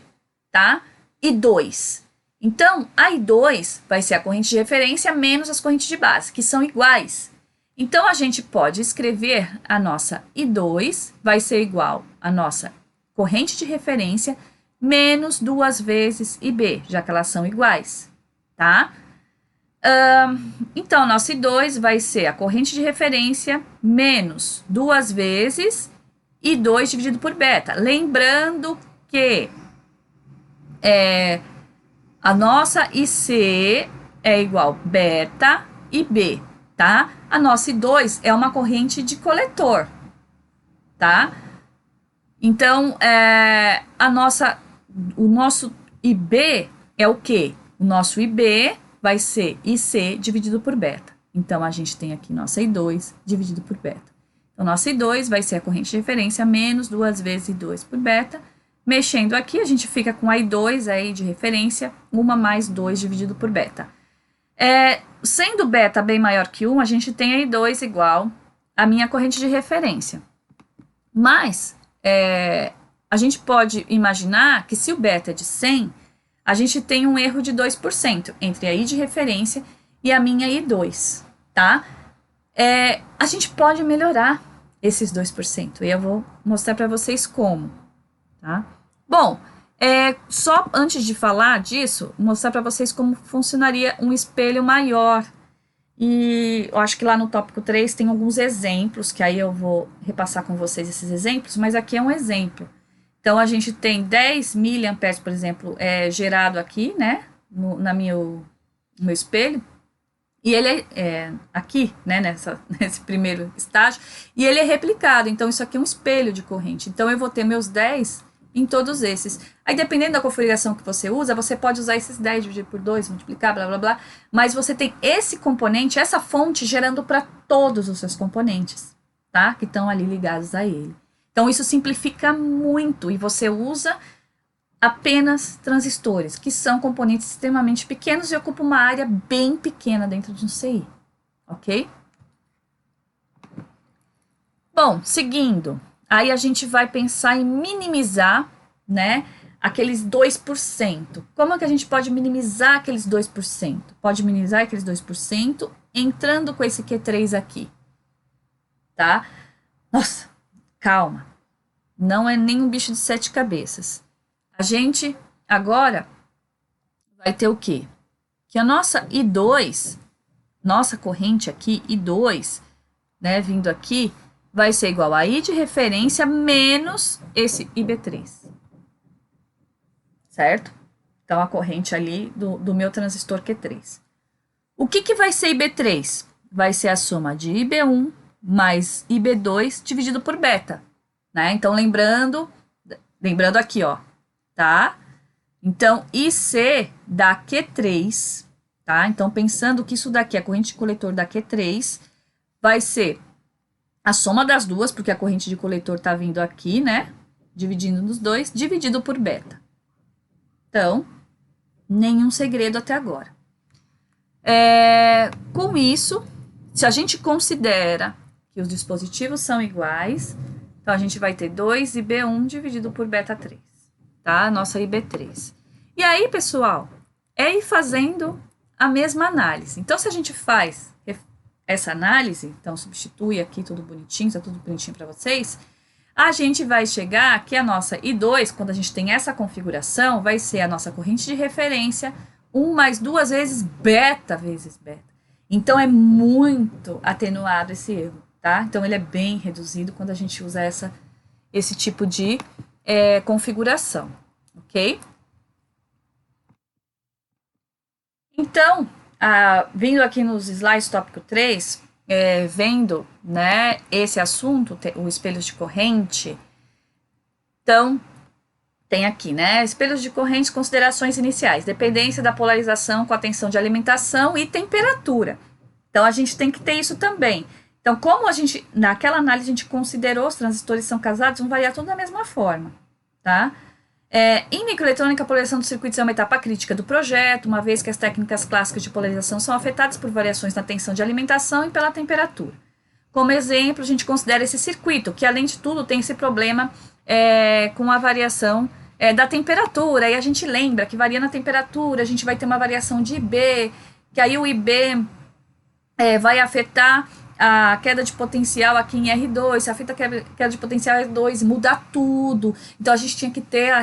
tá? I2. Então, a I2 vai ser a corrente de referência menos as correntes de base, que são iguais. Então, a gente pode escrever a nossa I2 vai ser igual à nossa corrente de referência menos 2 vezes IB, já que elas são iguais, tá? Então, nosso I2 vai ser a corrente de referência menos 2 vezes I2 dividido por beta. Lembrando que a nossa IC é igual beta IB, tá? A nossa I2 é uma corrente de coletor, tá? Então, o nosso IB é o quê? O nosso IB vai ser IC dividido por beta. Então, a gente tem aqui nossa I2 dividido por beta. Então, nossa I2 vai ser a corrente de referência menos 2 vezes I2 por beta. Mexendo aqui, a gente fica com a I2 aí de referência, 1 mais 2 dividido por beta. Sendo beta bem maior que 1, a gente tem a I2 igual à minha corrente de referência. Mas, a gente pode imaginar que se o beta é de 100, a gente tem um erro de 2% entre a I de referência e a minha I2, tá? A gente pode melhorar esses 2%, e eu vou mostrar para vocês como, tá? Bom, só antes de falar disso, mostrar para vocês como funcionaria um espelho maior. E eu acho que lá no tópico 3 tem alguns exemplos, que aí eu vou repassar com vocês esses exemplos, mas aqui é um exemplo. Então, a gente tem 10 miliamperes, por exemplo, gerado aqui, né, no meu espelho, e ele aqui, né, nesse primeiro estágio, e ele é replicado, então isso aqui é um espelho de corrente. Então, eu vou ter meus 10 em todos esses. Aí, dependendo da configuração que você usa, você pode usar esses 10 dividido por 2, multiplicar, blá, blá, blá, mas você tem esse componente, essa fonte, gerando para todos os seus componentes, tá? Que estão ali ligados a ele. Então, isso simplifica muito e você usa apenas transistores, que são componentes extremamente pequenos e ocupam uma área bem pequena dentro de um CI, ok? Bom, seguindo, aí a gente vai pensar em minimizar, né, aqueles 2%. Como é que a gente pode minimizar aqueles 2%? Pode minimizar aqueles 2% entrando com esse Q3 aqui, tá? Nossa, calma, não é nem um bicho de 7 cabeças. A gente agora vai ter o quê? Que a nossa I2, nossa corrente aqui, I2, né, vindo aqui, vai ser igual a I de referência menos esse IB3. Certo? Então, a corrente ali do meu transistor Q3. O que vai ser IB3? Vai ser a soma de IB1 mais IB2 dividido por beta, né? Então, lembrando aqui, ó, tá? Então, IC da Q3, tá? Então, pensando que isso daqui, a corrente de coletor da Q3, vai ser a soma das duas, porque a corrente de coletor tá vindo aqui, né? Dividindo nos dois, dividido por beta. Então, nenhum segredo até agora. Com isso, se a gente considera que os dispositivos são iguais, então a gente vai ter 2 IB1 dividido por beta 3, tá? Nossa IB3. E aí, pessoal, ir fazendo a mesma análise. Então, se a gente faz essa análise, então substitui aqui tudo bonitinho, tá tudo bonitinho para vocês, a gente vai chegar que a nossa I2, quando a gente tem essa configuração, vai ser a nossa corrente de referência 1 mais 2 vezes beta vezes beta. Então, é muito atenuado esse erro, tá? Então, ele é bem reduzido quando a gente usa esse tipo de configuração, ok? Então, vindo aqui nos slides tópico 3, vendo, né, esse assunto, o espelhos de corrente, então, tem aqui, né, espelhos de corrente, considerações iniciais, dependência da polarização com a tensão de alimentação e temperatura. Então, a gente tem que ter isso também. Então, como a gente, naquela análise, a gente considerou os transistores são casados, vão variar tudo da mesma forma, tá? Em microeletrônica, a polarização dos circuitos é uma etapa crítica do projeto, uma vez que as técnicas clássicas de polarização são afetadas por variações na tensão de alimentação e pela temperatura. Como exemplo, a gente considera esse circuito, que além de tudo tem esse problema com a variação da temperatura, e a gente lembra que varia na temperatura, a gente vai ter uma variação de IB, que aí o IB vai afetar a queda de potencial aqui em R2, se afeta a queda de potencial R2, muda tudo. Então, a gente tinha que ter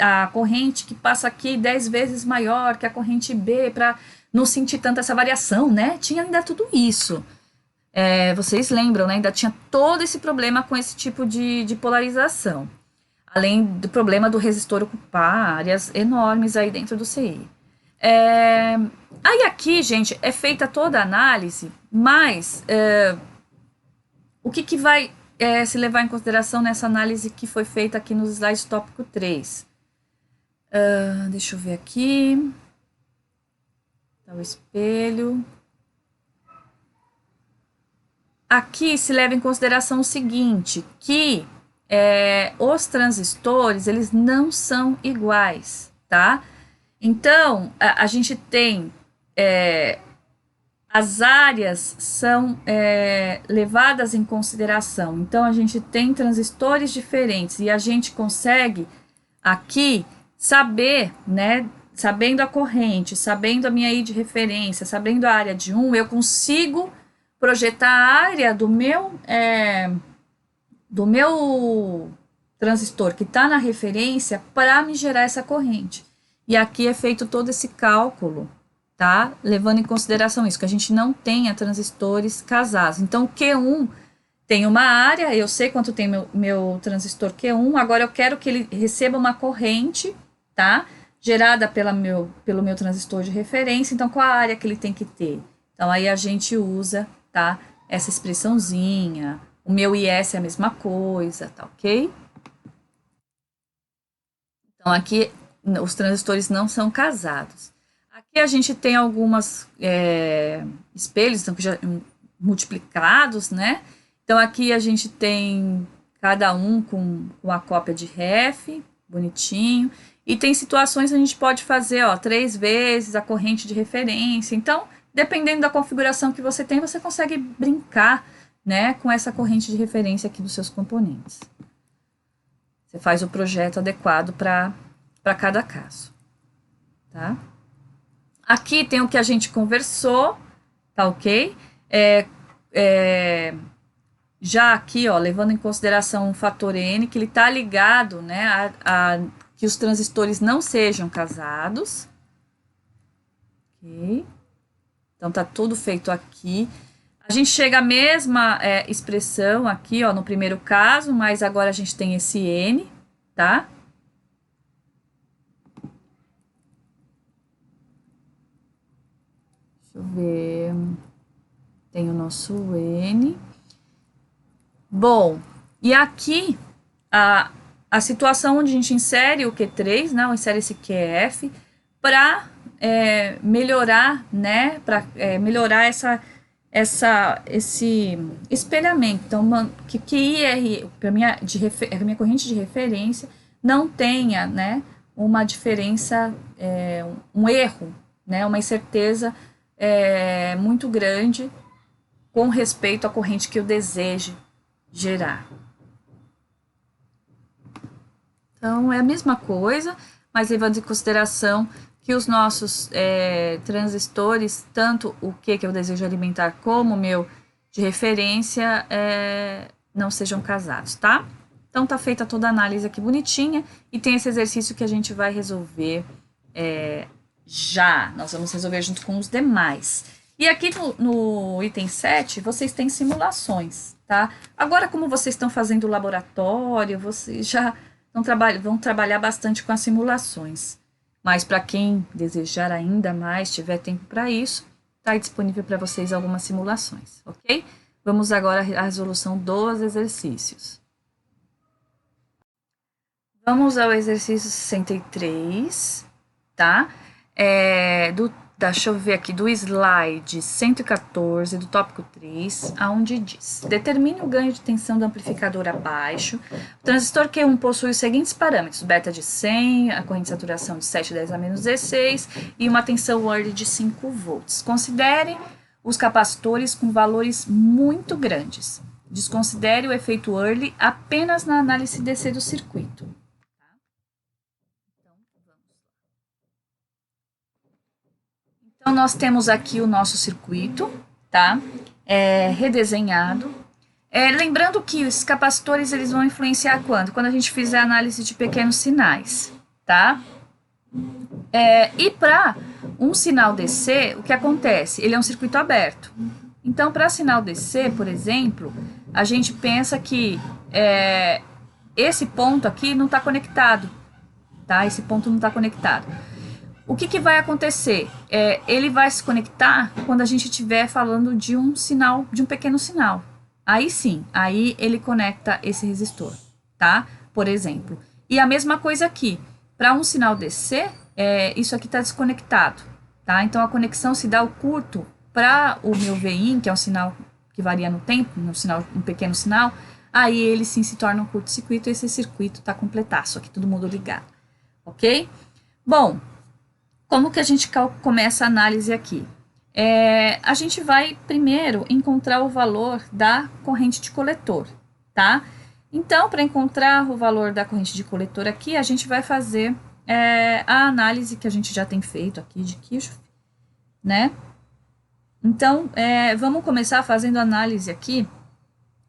a corrente que passa aqui 10 vezes maior que a corrente B, para não sentir tanta essa variação, né? Tinha ainda tudo isso. Vocês lembram, né? Ainda tinha todo esse problema com esse tipo de polarização. Além do problema do resistor ocupar áreas enormes aí dentro do CI. Aí aqui, gente, é feita toda a análise, mas o que vai se levar em consideração nessa análise que foi feita aqui nos slides tópico 3? Deixa eu ver aqui. Tá o espelho. Aqui se leva em consideração o seguinte, que os transistores, eles não são iguais, tá? Então, a gente tem as áreas são levadas em consideração. Então, a gente tem transistores diferentes e a gente consegue aqui saber, né? Sabendo a corrente, sabendo a minha I de referência, sabendo a área de 1, eu consigo projetar a área do meu transistor que está na referência para me gerar essa corrente. E aqui é feito todo esse cálculo, tá? Levando em consideração isso, que a gente não tenha transistores casados. Então, o Q1 tem uma área, eu sei quanto tem meu transistor Q1, agora eu quero que ele receba uma corrente, tá? Gerada pelo meu transistor de referência, então qual a área que ele tem que ter? Então, aí a gente usa, tá? Essa expressãozinha, o meu IS é a mesma coisa, tá ok? Então, aqui os transistores não são casados. Aqui a gente tem algumas espelhos, então, que já multiplicados, né? Então, aqui a gente tem cada um com a cópia de ref, bonitinho. E tem situações que a gente pode fazer, 3 vezes a corrente de referência. Então, dependendo da configuração que você tem, você consegue brincar, né, com essa corrente de referência aqui dos seus componentes. Você faz o projeto adequado para cada caso, tá? Aqui tem o que a gente conversou, tá ok? Já aqui, levando em consideração o fator N, que ele está ligado, né, a que os transistores não sejam casados. Ok? Então, tá tudo feito aqui. A gente chega à mesma expressão aqui, no primeiro caso, mas agora a gente tem esse N, tá? Deixa eu ver. Tem o nosso N. Bom, e aqui a situação onde a gente insere o Q3, né? Insere esse QF para melhorar, né? Para melhorar esse espelhamento. Então, que IR, para minha corrente de referência, não tenha, né? Uma diferença, um erro, né? Uma incerteza muito grande com respeito à corrente que eu deseje gerar. Então, é a mesma coisa, mas levando em consideração que os nossos transistores, tanto o que eu desejo alimentar como o meu de referência, não sejam casados, tá? Então, tá feita toda a análise aqui bonitinha e tem esse exercício que a gente vai resolver já. Nós vamos resolver junto com os demais. E aqui no item 7, vocês têm simulações, tá? Agora, como vocês estão fazendo o laboratório, vocês já vão trabalhar bastante com as simulações. Mas para quem desejar ainda mais, tiver tempo para isso, está disponível para vocês algumas simulações, ok? Vamos agora à resolução dos exercícios. Vamos ao exercício 63, tá? Deixa eu ver aqui, do slide 114, do tópico 3, aonde diz: determine o ganho de tensão do amplificador abaixo. O transistor Q1 possui os seguintes parâmetros: beta de 100, a corrente de saturação de 710 a menos 16 e uma tensão early de 5 volts. Considere os capacitores com valores muito grandes. Desconsidere o efeito early apenas na análise DC do circuito. Então, nós temos aqui o nosso circuito, tá? redesenhado. Lembrando que os capacitores eles vão influenciar quando? Quando a gente fizer a análise de pequenos sinais, tá? E para um sinal DC, o que acontece? Ele é um circuito aberto. Então, para sinal DC, por exemplo, a gente pensa que esse ponto aqui não está conectado, tá? Esse ponto não está conectado. O que vai acontecer? Ele vai se conectar quando a gente estiver falando de um sinal, de um pequeno sinal. Aí sim, aí ele conecta esse resistor, tá? Por exemplo. E a mesma coisa aqui. Para um sinal DC, isso aqui está desconectado, tá? Então a conexão se dá ao curto para o meu VIN, que é um sinal que varia no tempo, um pequeno sinal, aí ele sim se torna um curto-circuito e esse circuito está completaço, aqui todo mundo ligado, ok? Bom, como que a gente começa a análise aqui? A gente vai primeiro encontrar o valor da corrente de coletor, tá? Então, para encontrar o valor da corrente de coletor aqui, a gente vai fazer a análise que a gente já tem feito aqui de Kirchhoff, né? Então, vamos começar fazendo análise aqui,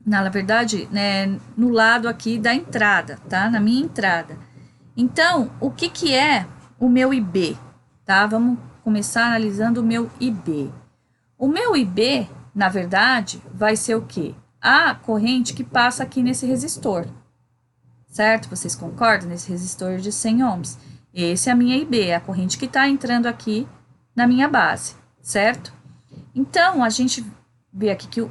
na verdade, né, no lado aqui da entrada, tá? Na minha entrada. Então, o que é o meu IB, tá? Vamos começar analisando o meu IB. O meu IB, na verdade, vai ser o quê? A corrente que passa aqui nesse resistor, certo? Vocês concordam? Nesse resistor de 100 ohms. Esse é a minha IB, a corrente que está entrando aqui na minha base, certo? Então, a gente vê aqui que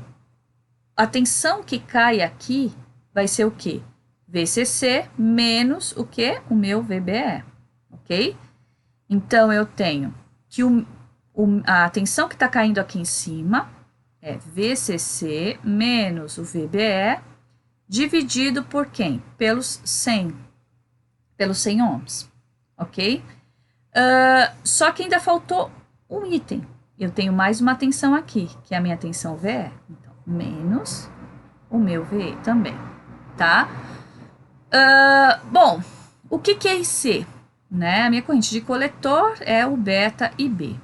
a tensão que cai aqui vai ser o quê? VCC menos o quê? O meu VBE, ok? Então, eu tenho que a tensão que está caindo aqui em cima é VCC menos o VBE dividido por quem? Pelos 100 ohms, ok? Só que ainda faltou um item. Eu tenho mais uma tensão aqui, que é a minha tensão VE. Então, menos o meu VE também, tá? Bom, o que é IC? Né? A minha corrente de coletor é o beta IB.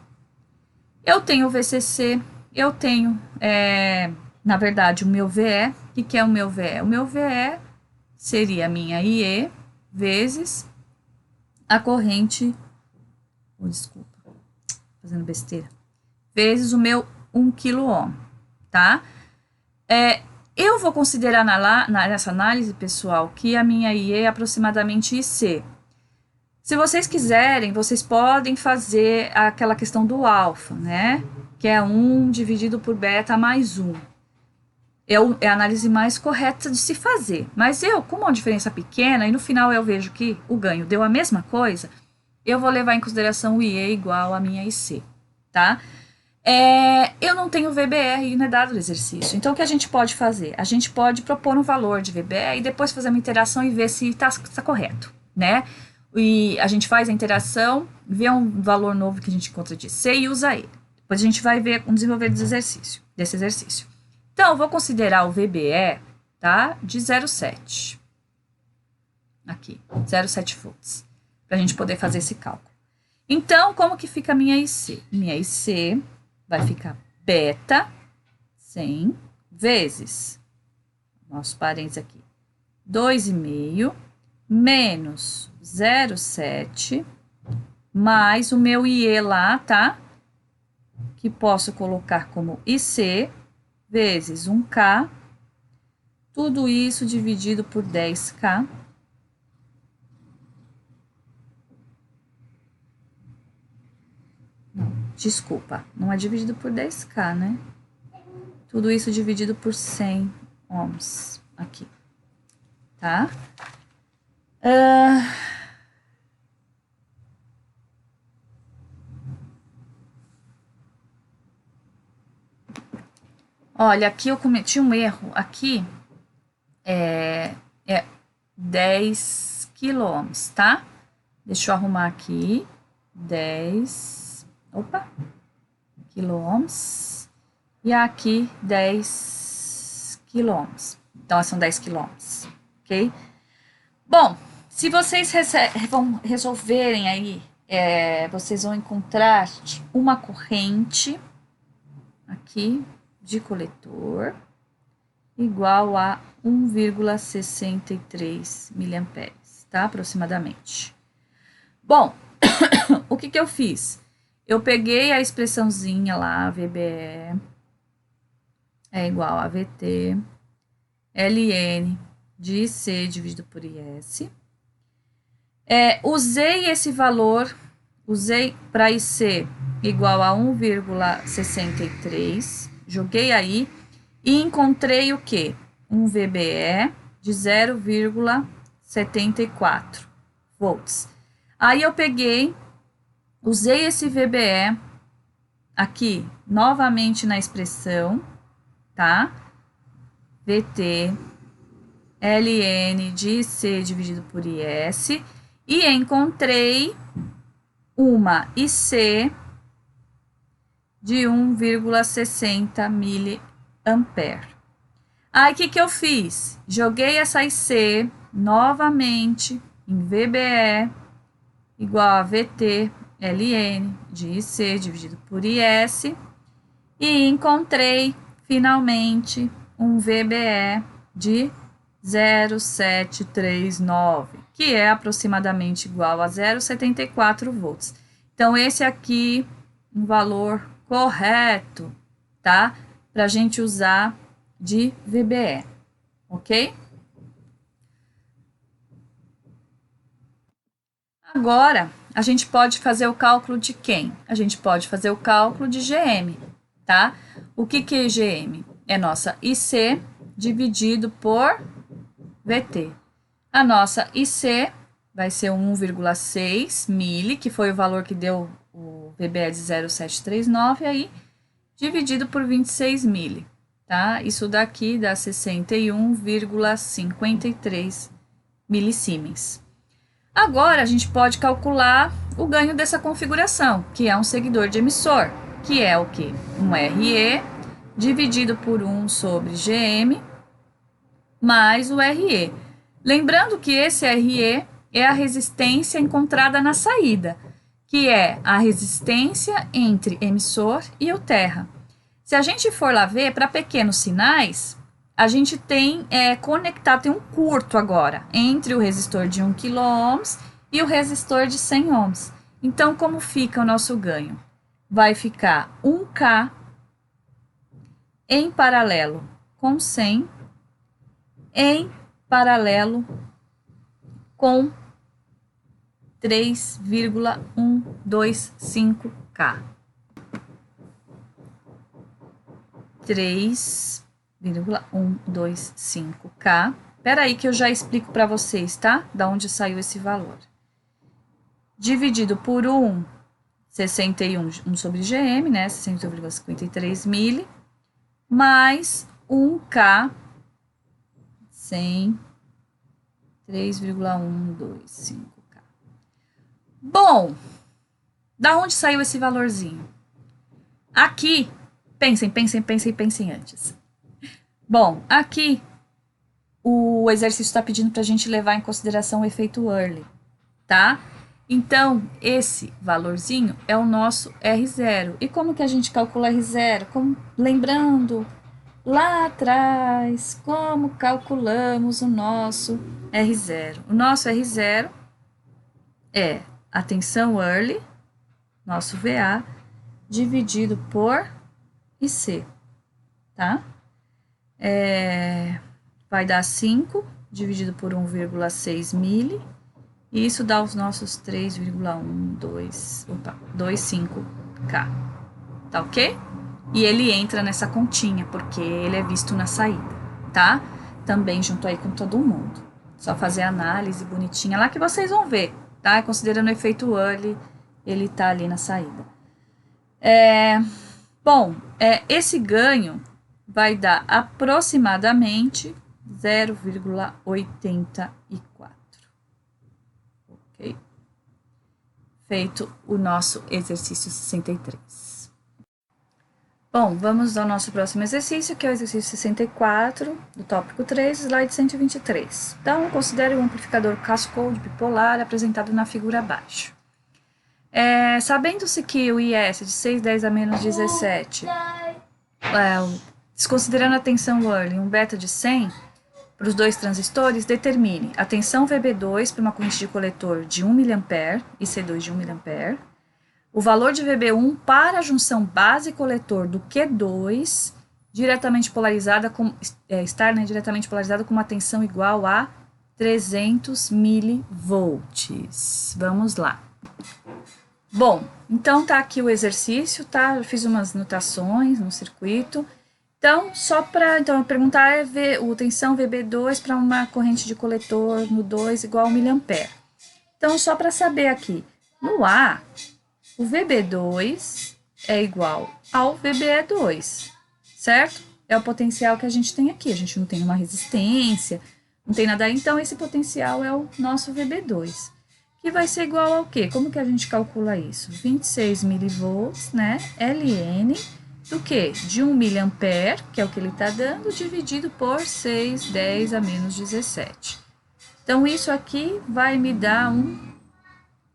Eu tenho o VCC, eu tenho, na verdade, o meu VE. O que é o meu VE? O meu VE seria a minha IE vezes a corrente... desculpa, fazendo besteira. Vezes o meu 1 kΩ, tá? Eu vou considerar nessa análise, pessoal, que a minha IE é aproximadamente IC. Se vocês quiserem, vocês podem fazer aquela questão do alfa, né? Que é 1 dividido por beta mais 1. É a análise mais correta de se fazer. Mas como uma diferença pequena, e no final eu vejo que o ganho deu a mesma coisa, eu vou levar em consideração o IE igual a minha IC, tá? Eu não tenho VBR e não é dado o exercício. Então, o que a gente pode fazer? A gente pode propor um valor de VBR e depois fazer uma interação e ver se está correto, né? E a gente faz a interação, vê um valor novo que a gente encontra de C e usa ele. Depois a gente vai ver o desenvolver desse exercício. Então, eu vou considerar o VBE, tá? De 0,7. Aqui, 0,7 volts. Para a gente poder fazer esse cálculo. Então, como que fica a minha IC? Minha IC vai ficar beta 100 vezes, nosso parênteses aqui, 2,5 menos 0,7 mais o meu IE lá, tá? Que posso colocar como IC vezes 1K, tudo isso dividido por 10K. Desculpa, não é dividido por 10K, né? Tudo isso dividido por 100 ohms aqui, tá? Olha, aqui eu cometi um erro. Aqui é 10 quilômetros, tá? Deixa eu arrumar aqui. 10 quilômetros. E aqui 10 quilômetros. Então, são 10 quilômetros, ok? Bom, se vocês vão resolverem aí, vocês vão encontrar uma corrente aqui, de coletor igual a 1,63 miliamperes, tá? Aproximadamente. Bom, o que eu fiz? Eu peguei a expressãozinha lá, VBE é igual a VT, LN de IC dividido por IS. Usei esse valor, usei para IC igual a 1,63, joguei aí e encontrei o quê? Um VBE de 0,74 volts. Aí eu peguei, usei esse VBE aqui novamente na expressão, tá? VT LN de IC dividido por IS e encontrei uma IC de 1,60 miliampere. Aí, o que eu fiz? Joguei essa IC novamente em VBE igual a VT LN de IC dividido por IS e encontrei finalmente um VBE de 0,739, que é aproximadamente igual a 0,74 volts. Então, esse aqui um valor correto, tá? Para a gente usar de VBE, ok? Agora, a gente pode fazer o cálculo de quem? A gente pode fazer o cálculo de GM, tá? O que é GM? É nossa IC dividido por VT. A nossa IC vai ser 1,6 mili, que foi o valor que deu o VBE de 0,739 aí, dividido por 26 mili, tá? Isso daqui dá 61,53 milisiemens. Agora, a gente pode calcular o ganho dessa configuração, que é um seguidor de emissor, que é o quê? Um RE dividido por 1 sobre GM mais o RE. Lembrando que esse RE é a resistência encontrada na saída, que é a resistência entre emissor e o terra. Se a gente for lá ver, para pequenos sinais, a gente tem conectado, tem um curto agora, entre o resistor de 1 kΩ e o resistor de 100 ohms. Então, como fica o nosso ganho? Vai ficar 1K em paralelo com 100, em paralelo com 3,125K. 3,125K. Espera aí que eu já explico para vocês, tá? Da onde saiu esse valor. Dividido por 1 sobre GM, né? 61,53 mili, mais 1K, 100, 3,125K. Bom, da onde saiu esse valorzinho? Aqui, pensem antes. Bom, aqui o exercício está pedindo para a gente levar em consideração o efeito Early, tá? Então, esse valorzinho é o nosso R0. E como que a gente calcula R0? Lembrando lá atrás, como calculamos o nosso R0? O nosso R0 é a tensão Early, nosso VA, dividido por IC, tá? Vai dar 5 dividido por 1,6 mili, e isso dá os nossos 3,125K, tá ok? E ele entra nessa continha, porque ele é visto na saída, tá? Também junto aí com todo mundo. Só fazer a análise bonitinha lá que vocês vão ver, tá? Considerando o efeito Early, ele tá ali na saída. Bom, esse ganho vai dar aproximadamente 0,84. Ok? Feito o nosso exercício 63. Bom, vamos ao nosso próximo exercício, que é o exercício 64, do tópico 3, slide 123. Então, considere o amplificador Cascode bipolar apresentado na figura abaixo. Sabendo-se que o IS de 610 a menos 17 Desconsiderando a tensão Whirling, um beta de 100 para os dois transistores, determine a tensão VB2 para uma corrente de coletor de 1 mA e C2 de 1 mA, o valor de VB1 para a junção base-coletor do Q2, diretamente polarizada com, estar diretamente polarizada com uma tensão igual a 300 milivolts. Vamos lá. Bom, então tá aqui o exercício, tá? Eu fiz umas notações no circuito. Então, só para perguntar é a tensão VB2 para uma corrente de coletor no 2 igual a 1 mA. Então, só para saber aqui, no A, o VB2 é igual ao VBE2, certo? É o potencial que a gente tem aqui. A gente não tem uma resistência, não tem nada aí. Então, esse potencial é o nosso VB2. Que vai ser igual ao quê? Como que a gente calcula isso? 26 milivolts, né? Ln do quê? De 1 mA, que é o que ele está dando, dividido por 6, 10 a menos 17. Então, isso aqui vai me dar um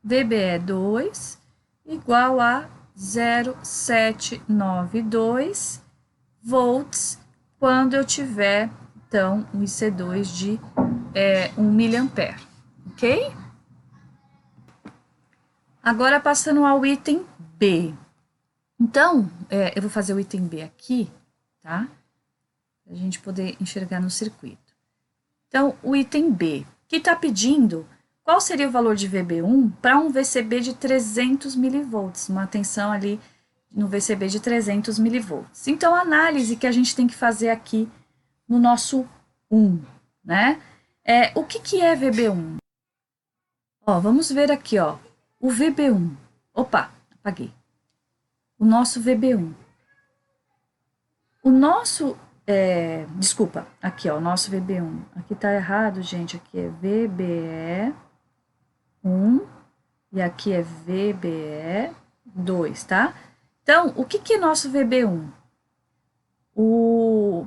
VBE2 igual a 0,792 volts quando eu tiver, então, um IC2 de 1 mA, ok? Agora, passando ao item B. Então, eu vou fazer o item B aqui, tá? Para a gente poder enxergar no circuito. Então, o item B, que está pedindo qual seria o valor de VB1 para um VCB de 300 milivolts, uma tensão ali no VCB de 300 milivolts. Então, a análise que a gente tem que fazer aqui no nosso 1, né? O que é VB1? Ó, vamos ver aqui, ó, o VB1. Opa, apaguei. O nosso VB1. O nosso, desculpa, aqui, ó, o nosso VB1. Aqui tá errado, gente, aqui é VBE1 e aqui é VBE2, tá? Então, o que é nosso VB1? Ou,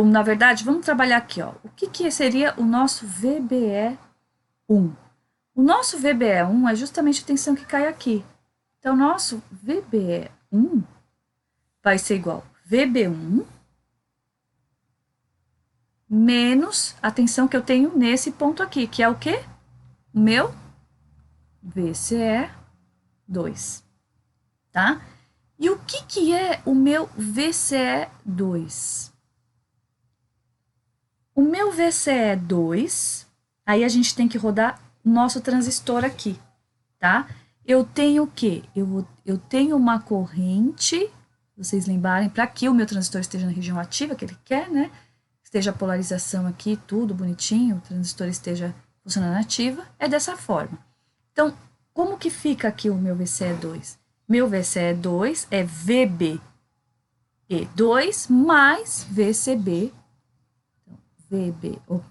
na verdade, vamos trabalhar aqui, ó. O que seria o nosso VBE1? O nosso VBE1 é justamente a tensão que cai aqui. Então, nosso VBE1 vai ser igual a VB1 menos a tensão que eu tenho nesse ponto aqui, que é o quê? O meu VCE2, tá? E o que é o meu VCE2? O meu VCE2, aí a gente tem que rodar o nosso transistor aqui, tá? Eu tenho o quê? Eu tenho uma corrente, vocês lembrarem, para que o meu transistor esteja na região ativa, que ele quer, né? Esteja a polarização aqui, tudo bonitinho, o transistor esteja funcionando ativa, é dessa forma. Então, como que fica aqui o meu VCE2? Meu VCE2 é VBE2 mais VCB, então,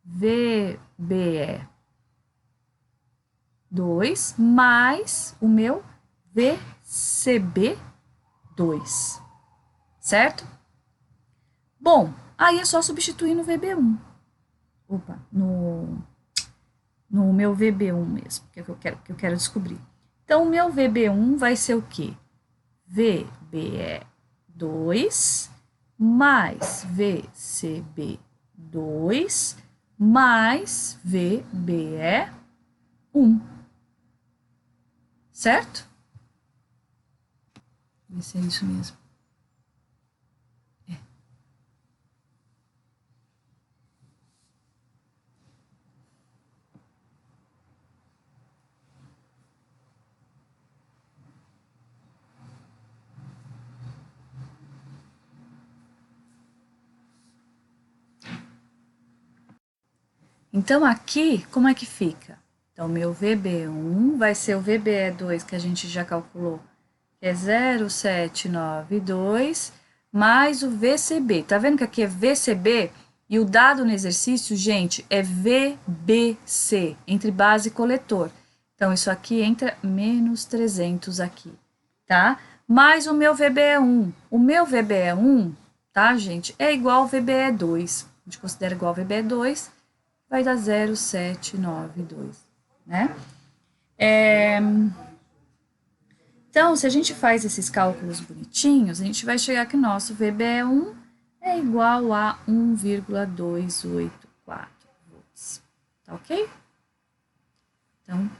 VBE2 mais o meu VCB2, certo? Bom, aí é só substituir no VB1. Opa, no meu VB1 mesmo, que é o que eu quero descobrir. Então, o meu VB1 vai ser o quê? VBE2 mais VCB2 mais VBE1. Certo? Vai ser isso mesmo. Então, aqui, como é que fica? Então, meu VB1 vai ser o VBE2 que a gente já calculou, que é 0,792, mais o VCB. Tá vendo que aqui é VCB? E o dado no exercício, gente, é VBC, entre base e coletor. Então, isso aqui entra menos 300 aqui, tá? Mais o meu VBE1. O meu VBE1, tá, gente, é igual ao VBE2. A gente considera igual ao VBE2, vai dar 0,792, né? Então, se a gente faz esses cálculos bonitinhos, a gente vai chegar que o nosso VBE1 é igual a 1,284 volts. Tá ok? Então,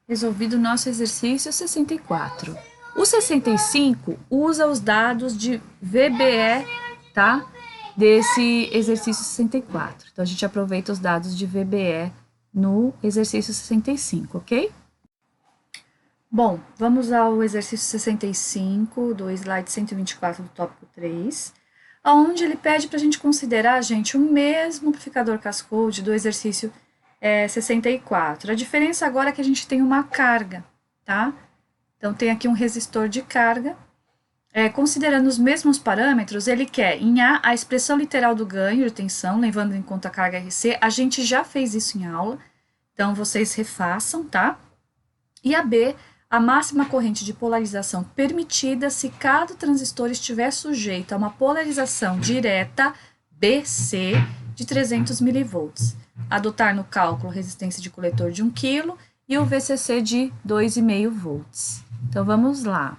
resolvido o nosso exercício 64. O 65 usa os dados de VBE, tá? Desse exercício 64. Então, a gente aproveita os dados de VBE no exercício 65, ok? Bom, vamos ao exercício 65 do slide 124 do tópico 3, onde ele pede para a gente considerar, gente, o mesmo amplificador cascode do exercício 64. A diferença agora é que a gente tem uma carga, tá? Então, tem aqui um resistor de carga. Considerando os mesmos parâmetros, ele quer, em A, a expressão literal do ganho de tensão, levando em conta a carga RC. A gente já fez isso em aula, então vocês refaçam, tá? E a B, a máxima corrente de polarização permitida se cada transistor estiver sujeito a uma polarização direta BC de 300 mV. Adotar no cálculo resistência de coletor de 1 kg e o VCC de 2,5 volts. Então, vamos lá.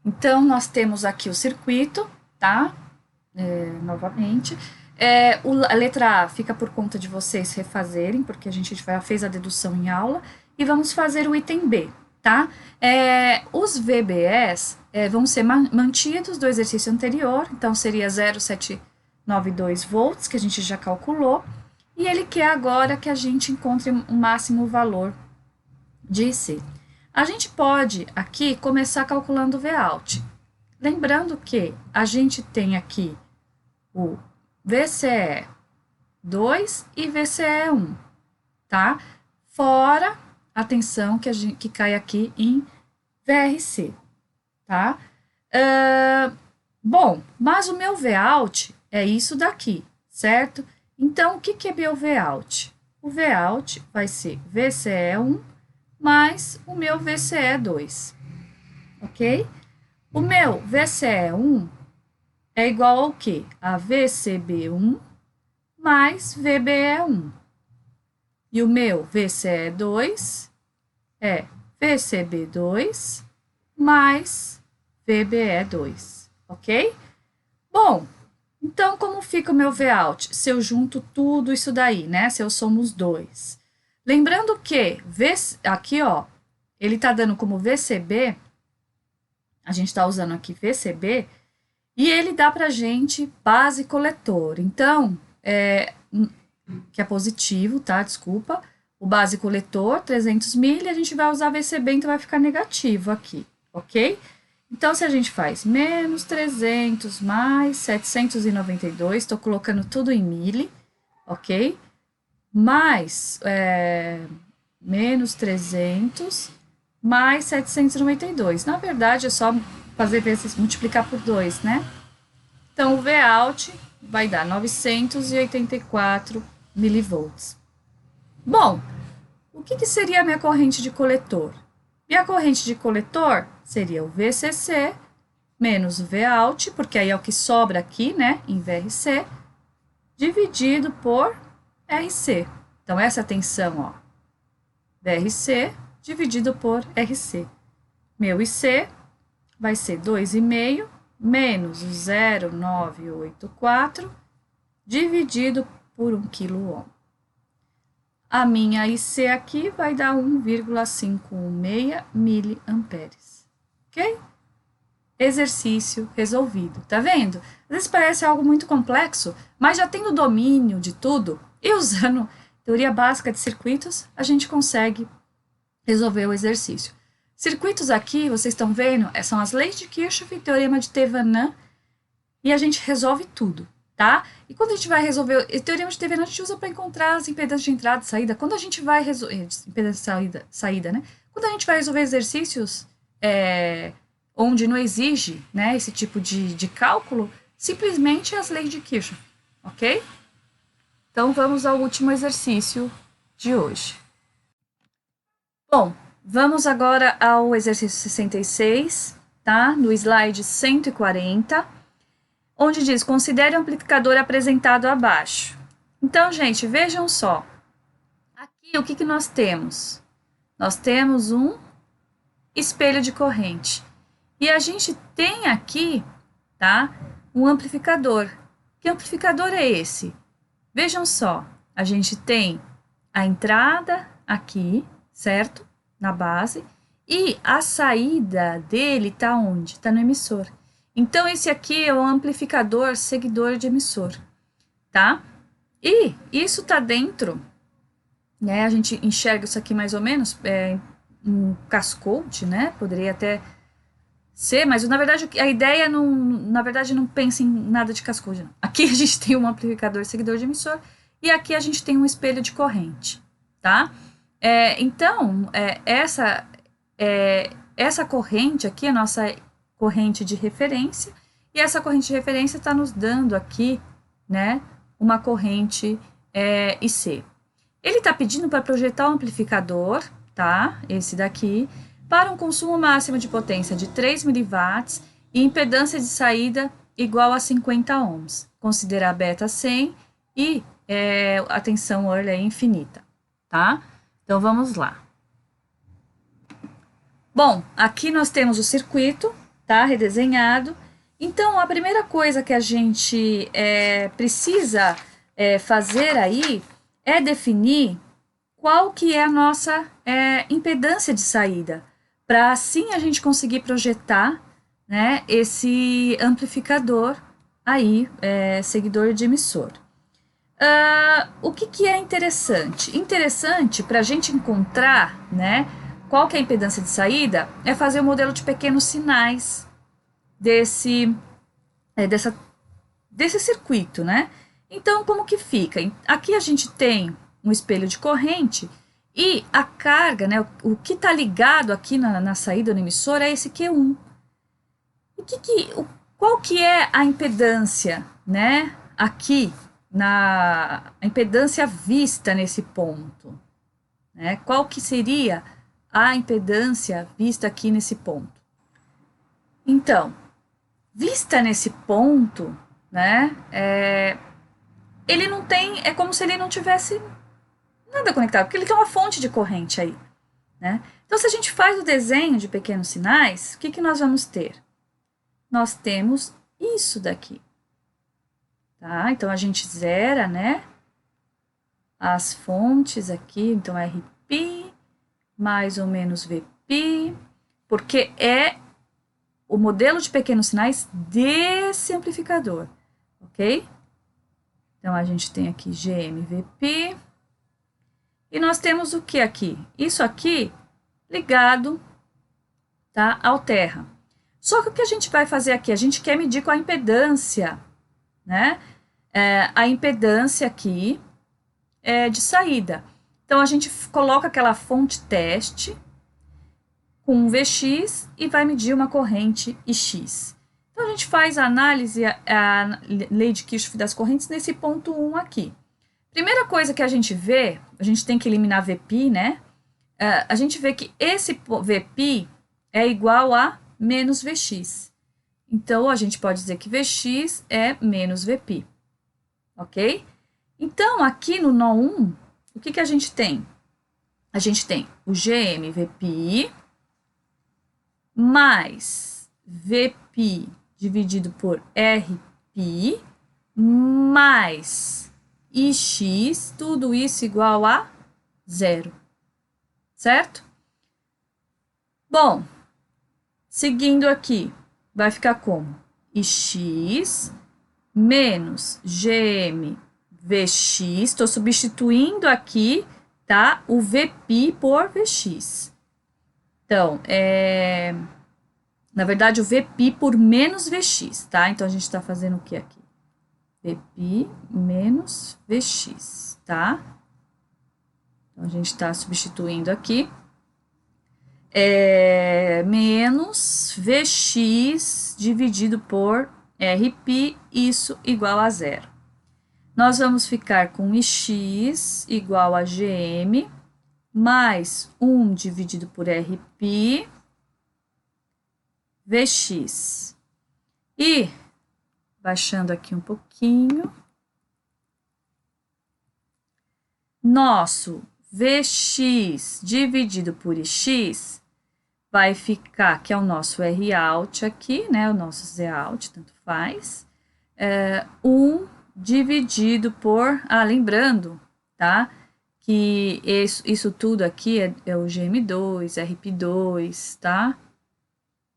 Então, nós temos aqui o circuito, tá? Novamente. A letra A fica por conta de vocês refazerem, porque a gente já fez a dedução em aula. E vamos fazer o item B, tá? Os VBEs vão ser mantidos do exercício anterior, então seria 0,792 volts, que a gente já calculou, e ele quer agora que a gente encontre o máximo valor de IC. A gente pode aqui começar calculando o Vout. Lembrando que a gente tem aqui o VCE 2 e VCE 1, tá? Fora atenção que cai aqui em VRC, tá? Bom, mas o meu Vout é isso daqui, certo? Então, o que é meu Vout? O Vout vai ser VCE1 mais o meu VCE2, ok? O meu VCE1 é igual ao quê? A VCB1 mais VBE1. E o meu VCE2 é VCB2 mais VBE2, ok? Bom, então como fica o meu Vout? Se eu junto tudo isso daí, né? Se eu somo os dois. Lembrando que, aqui ó, ele está dando como VCB, a gente está usando aqui VCB, e ele dá pra gente base coletor. Então, que é positivo, tá? Desculpa. O base coletor, 300 mil, a gente vai usar VCB, então vai ficar negativo aqui, ok? Então, se a gente faz menos 300 mais 792, estou colocando tudo em mili, ok? Mais menos 300 mais 792. Na verdade, é só fazer vezes, multiplicar por 2, né? Então, o Vout vai dar 984 milivolts. Bom, o que seria a minha corrente de coletor? Minha corrente de coletor seria o VCC menos o Vout, porque aí é o que sobra aqui, né, em VRC, dividido por RC. Então, essa tensão, ó, VRC dividido por RC. Meu IC vai ser 2,5 menos o 0,984 dividido por 1 kΩ. A minha IC aqui vai dar 1,516 miliamperes, ok? Exercício resolvido, tá vendo? Às vezes parece algo muito complexo, mas já tendo domínio de tudo e usando teoria básica de circuitos, a gente consegue resolver o exercício. Circuitos aqui, vocês estão vendo, são as leis de Kirchhoff e teorema de Thevenin, e a gente resolve tudo, tá? E quando a gente vai resolver o teorema de Thevenin, a gente usa para encontrar as impedâncias de entrada e saída. Quando a gente vai resolver, impedância de saída, né? Quando a gente vai resolver exercícios onde não exige, né, esse tipo de cálculo, simplesmente as leis de Kirchhoff, ok? Então, vamos ao último exercício de hoje. Bom, vamos agora ao exercício 66, tá? No slide 140, onde diz, considere o amplificador apresentado abaixo. Então, gente, vejam só. Aqui, o que nós temos? Nós temos um espelho de corrente. E a gente tem aqui, tá, um amplificador. Que amplificador é esse? Vejam só, a gente tem a entrada aqui, certo? Na base. E a saída dele está onde? Está no emissor. Então, esse aqui é o amplificador seguidor de emissor, tá? E isso está dentro, né? A gente enxerga isso aqui mais ou menos, um cascode, né? Poderia até ser, mas na verdade a ideia não, na verdade não pensa em nada de cascode, não. Aqui a gente tem um amplificador seguidor de emissor e aqui a gente tem um espelho de corrente, tá? Então, essa corrente aqui é a nossa corrente de referência e essa corrente de referência está nos dando aqui, né, uma corrente IC. Ele está pedindo para projetar o amplificador, tá? Esse daqui, para um consumo máximo de potência de 3 mW e impedância de saída igual a 50 ohms. Considerar beta 100 e a tensão early é infinita, tá? Então, vamos lá. Bom, aqui nós temos o circuito, tá? Redesenhado. Então, a primeira coisa que a gente precisa fazer aí é definir qual que é a nossa impedância de saída, para assim a gente conseguir projetar, né, esse amplificador aí, seguidor de emissor. O que é interessante? Interessante para a gente encontrar, né, qual que é a impedância de saída, é fazer o modelo de pequenos sinais desse circuito, né? Então, como que fica? Aqui a gente tem um espelho de corrente e a carga, né, o que está ligado aqui na saída do emissor é esse Q1. Qual que é a impedância, né, aqui, a impedância vista nesse ponto? Né? Qual que seria a impedância vista aqui nesse ponto? Então, vista nesse ponto, né, ele não tem, é como se ele não tivesse nada conectado, porque ele tem uma fonte de corrente aí, né? Então, se a gente faz o desenho de pequenos sinais, o que nós vamos ter? Nós temos isso daqui, tá? Então, a gente zera, né, as fontes aqui, então, Rπ mais ou menos Vπ, porque é o modelo de pequenos sinais desse amplificador, ok? Então, a gente tem aqui GMVp. E nós temos o que aqui? Isso aqui ligado, tá, ao terra. Só que o que a gente vai fazer aqui? A gente quer medir com a impedância, né? A impedância aqui de saída. Então, a gente coloca aquela fonte teste com um Vx e vai medir uma corrente Ix. Então, a gente faz a análise, a lei de Kirchhoff das correntes nesse ponto 1 aqui. Primeira coisa que a gente vê, a gente tem que eliminar Vp, né? A gente vê que esse Vp é igual a menos Vx. Então, a gente pode dizer que Vx é menos Vp. Ok? Então, aqui no nó 1, o que a gente tem? A gente tem o GMVp mais Vp dividido por Rp mais Ix, tudo isso igual a 0, certo? Bom, seguindo aqui, vai ficar como? Ix menos GMVx, estou substituindo aqui, tá? O Vp por Vx. Então, na verdade, o Vp por menos Vx, tá? Então, a gente está fazendo o que aqui? Vp menos Vx, tá? Então, a gente está substituindo aqui. Menos Vx dividido por Rp, isso igual a 0. Nós vamos ficar com Ix igual a Gm mais 1 dividido por Rp, Vx. E, baixando aqui um pouquinho, nosso Vx dividido por Ix vai ficar, que é o nosso R out aqui, né? O nosso Z out, tanto faz. 1 dividido por... Ah, lembrando, tá? Que isso tudo aqui é o GM2, RP2, tá?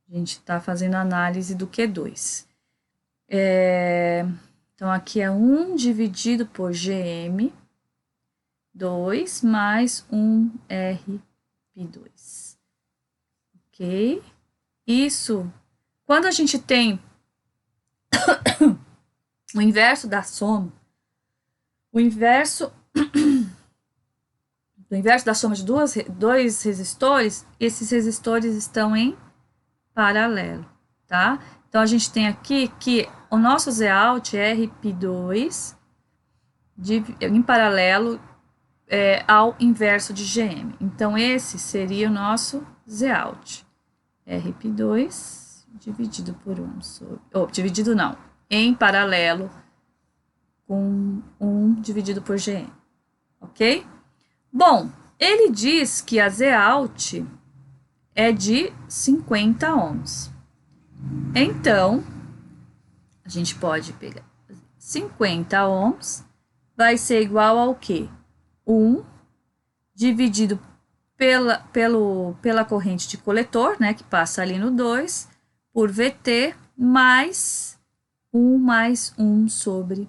A gente está fazendo análise do Q2. Então, aqui é 1 dividido por GM2 mais 1 RP2. Ok? Isso, quando a gente tem o inverso da soma, o inverso da soma de dois resistores, esses resistores estão em paralelo, tá? Então, a gente tem aqui que o nosso Z out é RP2 em paralelo ao inverso de GM. Então, esse seria o nosso Z out. RP2 dividido por 1 sobre... dividido não, em paralelo com 1 dividido por GM. Ok? Bom, ele diz que a Z out é de 50 ohms. Então, a gente pode pegar 50 ohms, vai ser igual ao quê? 1 dividido pela corrente de coletor, né, que passa ali no 2, por VT, mais 1 sobre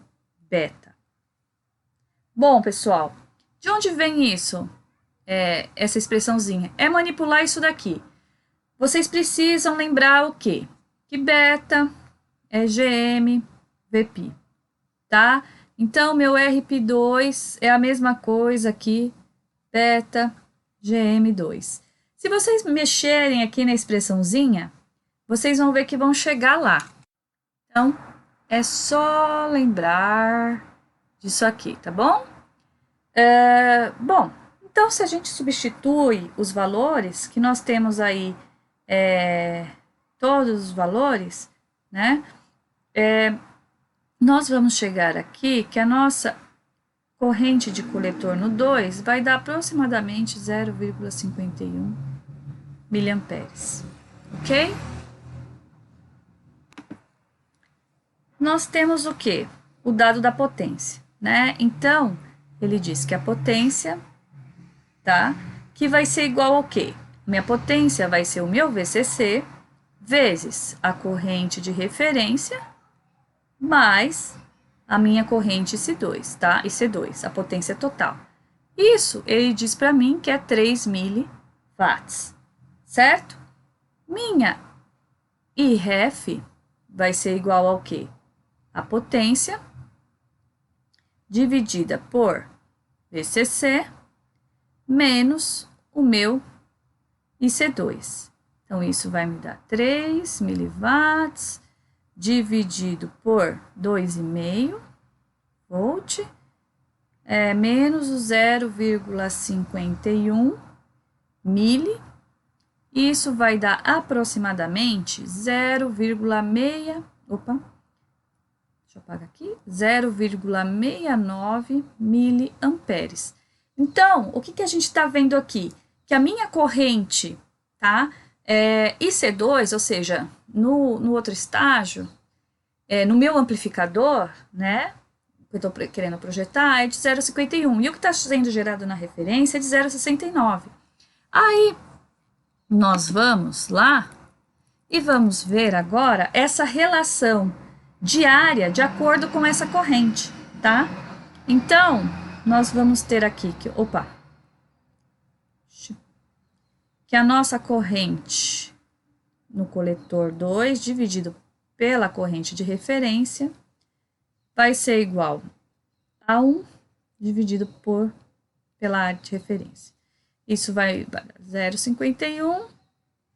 beta. Bom, pessoal, de onde vem isso? Essa expressãozinha? É manipular isso daqui. Vocês precisam lembrar o quê? Que beta é GM VP, tá? Então, meu RP2 é a mesma coisa aqui, beta GM2. Se vocês mexerem aqui na expressãozinha, vocês vão ver que vão chegar lá. Então, é só lembrar disso aqui, tá bom? Bom, então se a gente substitui os valores, que nós temos aí todos os valores, né? Nós vamos chegar aqui que a nossa corrente de coletor no 2 vai dar aproximadamente 0,51 miliamperes, ok? Nós temos o quê? O dado da potência, né? Então, ele diz que a potência, tá? Que vai ser igual ao quê? Minha potência vai ser o meu VCC vezes a corrente de referência mais a minha corrente IC2, tá? IC2, a potência total. Isso, ele diz para mim que é 3 miliwatts, certo? Minha IREF vai ser igual ao quê? A potência dividida por VCC menos o meu IC2. Então, isso vai me dar 3 miliwatts dividido por 2,5 volt, menos o 0,51 mili. Isso vai dar aproximadamente 0,6... Opa! Deixa eu apagar aqui. 0,69 miliamperes. Então, o que a gente está vendo aqui? Que a minha corrente, tá? IC2, ou seja, no outro estágio, no meu amplificador, né? Que eu estou querendo projetar, é de 0,51. E o que está sendo gerado na referência é de 0,69. Aí, nós vamos lá e vamos ver agora essa relação diária de acordo com essa corrente, tá? Então, nós vamos ter aqui que, que a nossa corrente no coletor 2 dividido pela corrente de referência vai ser igual a 1 dividido pela área de referência. Isso vai dar 0,51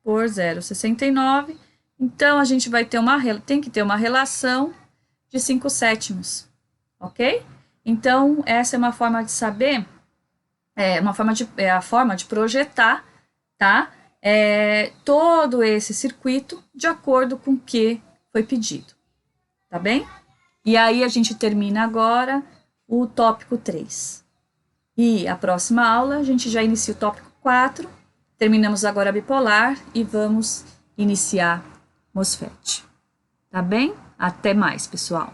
por 0,69. Então, a gente vai ter tem que ter uma relação de 5/7, ok? Então, essa é uma forma de saber, é a forma de projetar, tá? Todo esse circuito de acordo com o que foi pedido, tá bem? E aí, a gente termina agora o tópico 3. E a próxima aula, a gente já inicia o tópico 4, Terminamos agora a bipolar e vamos iniciar MOSFET. Tá bem? Até mais, pessoal!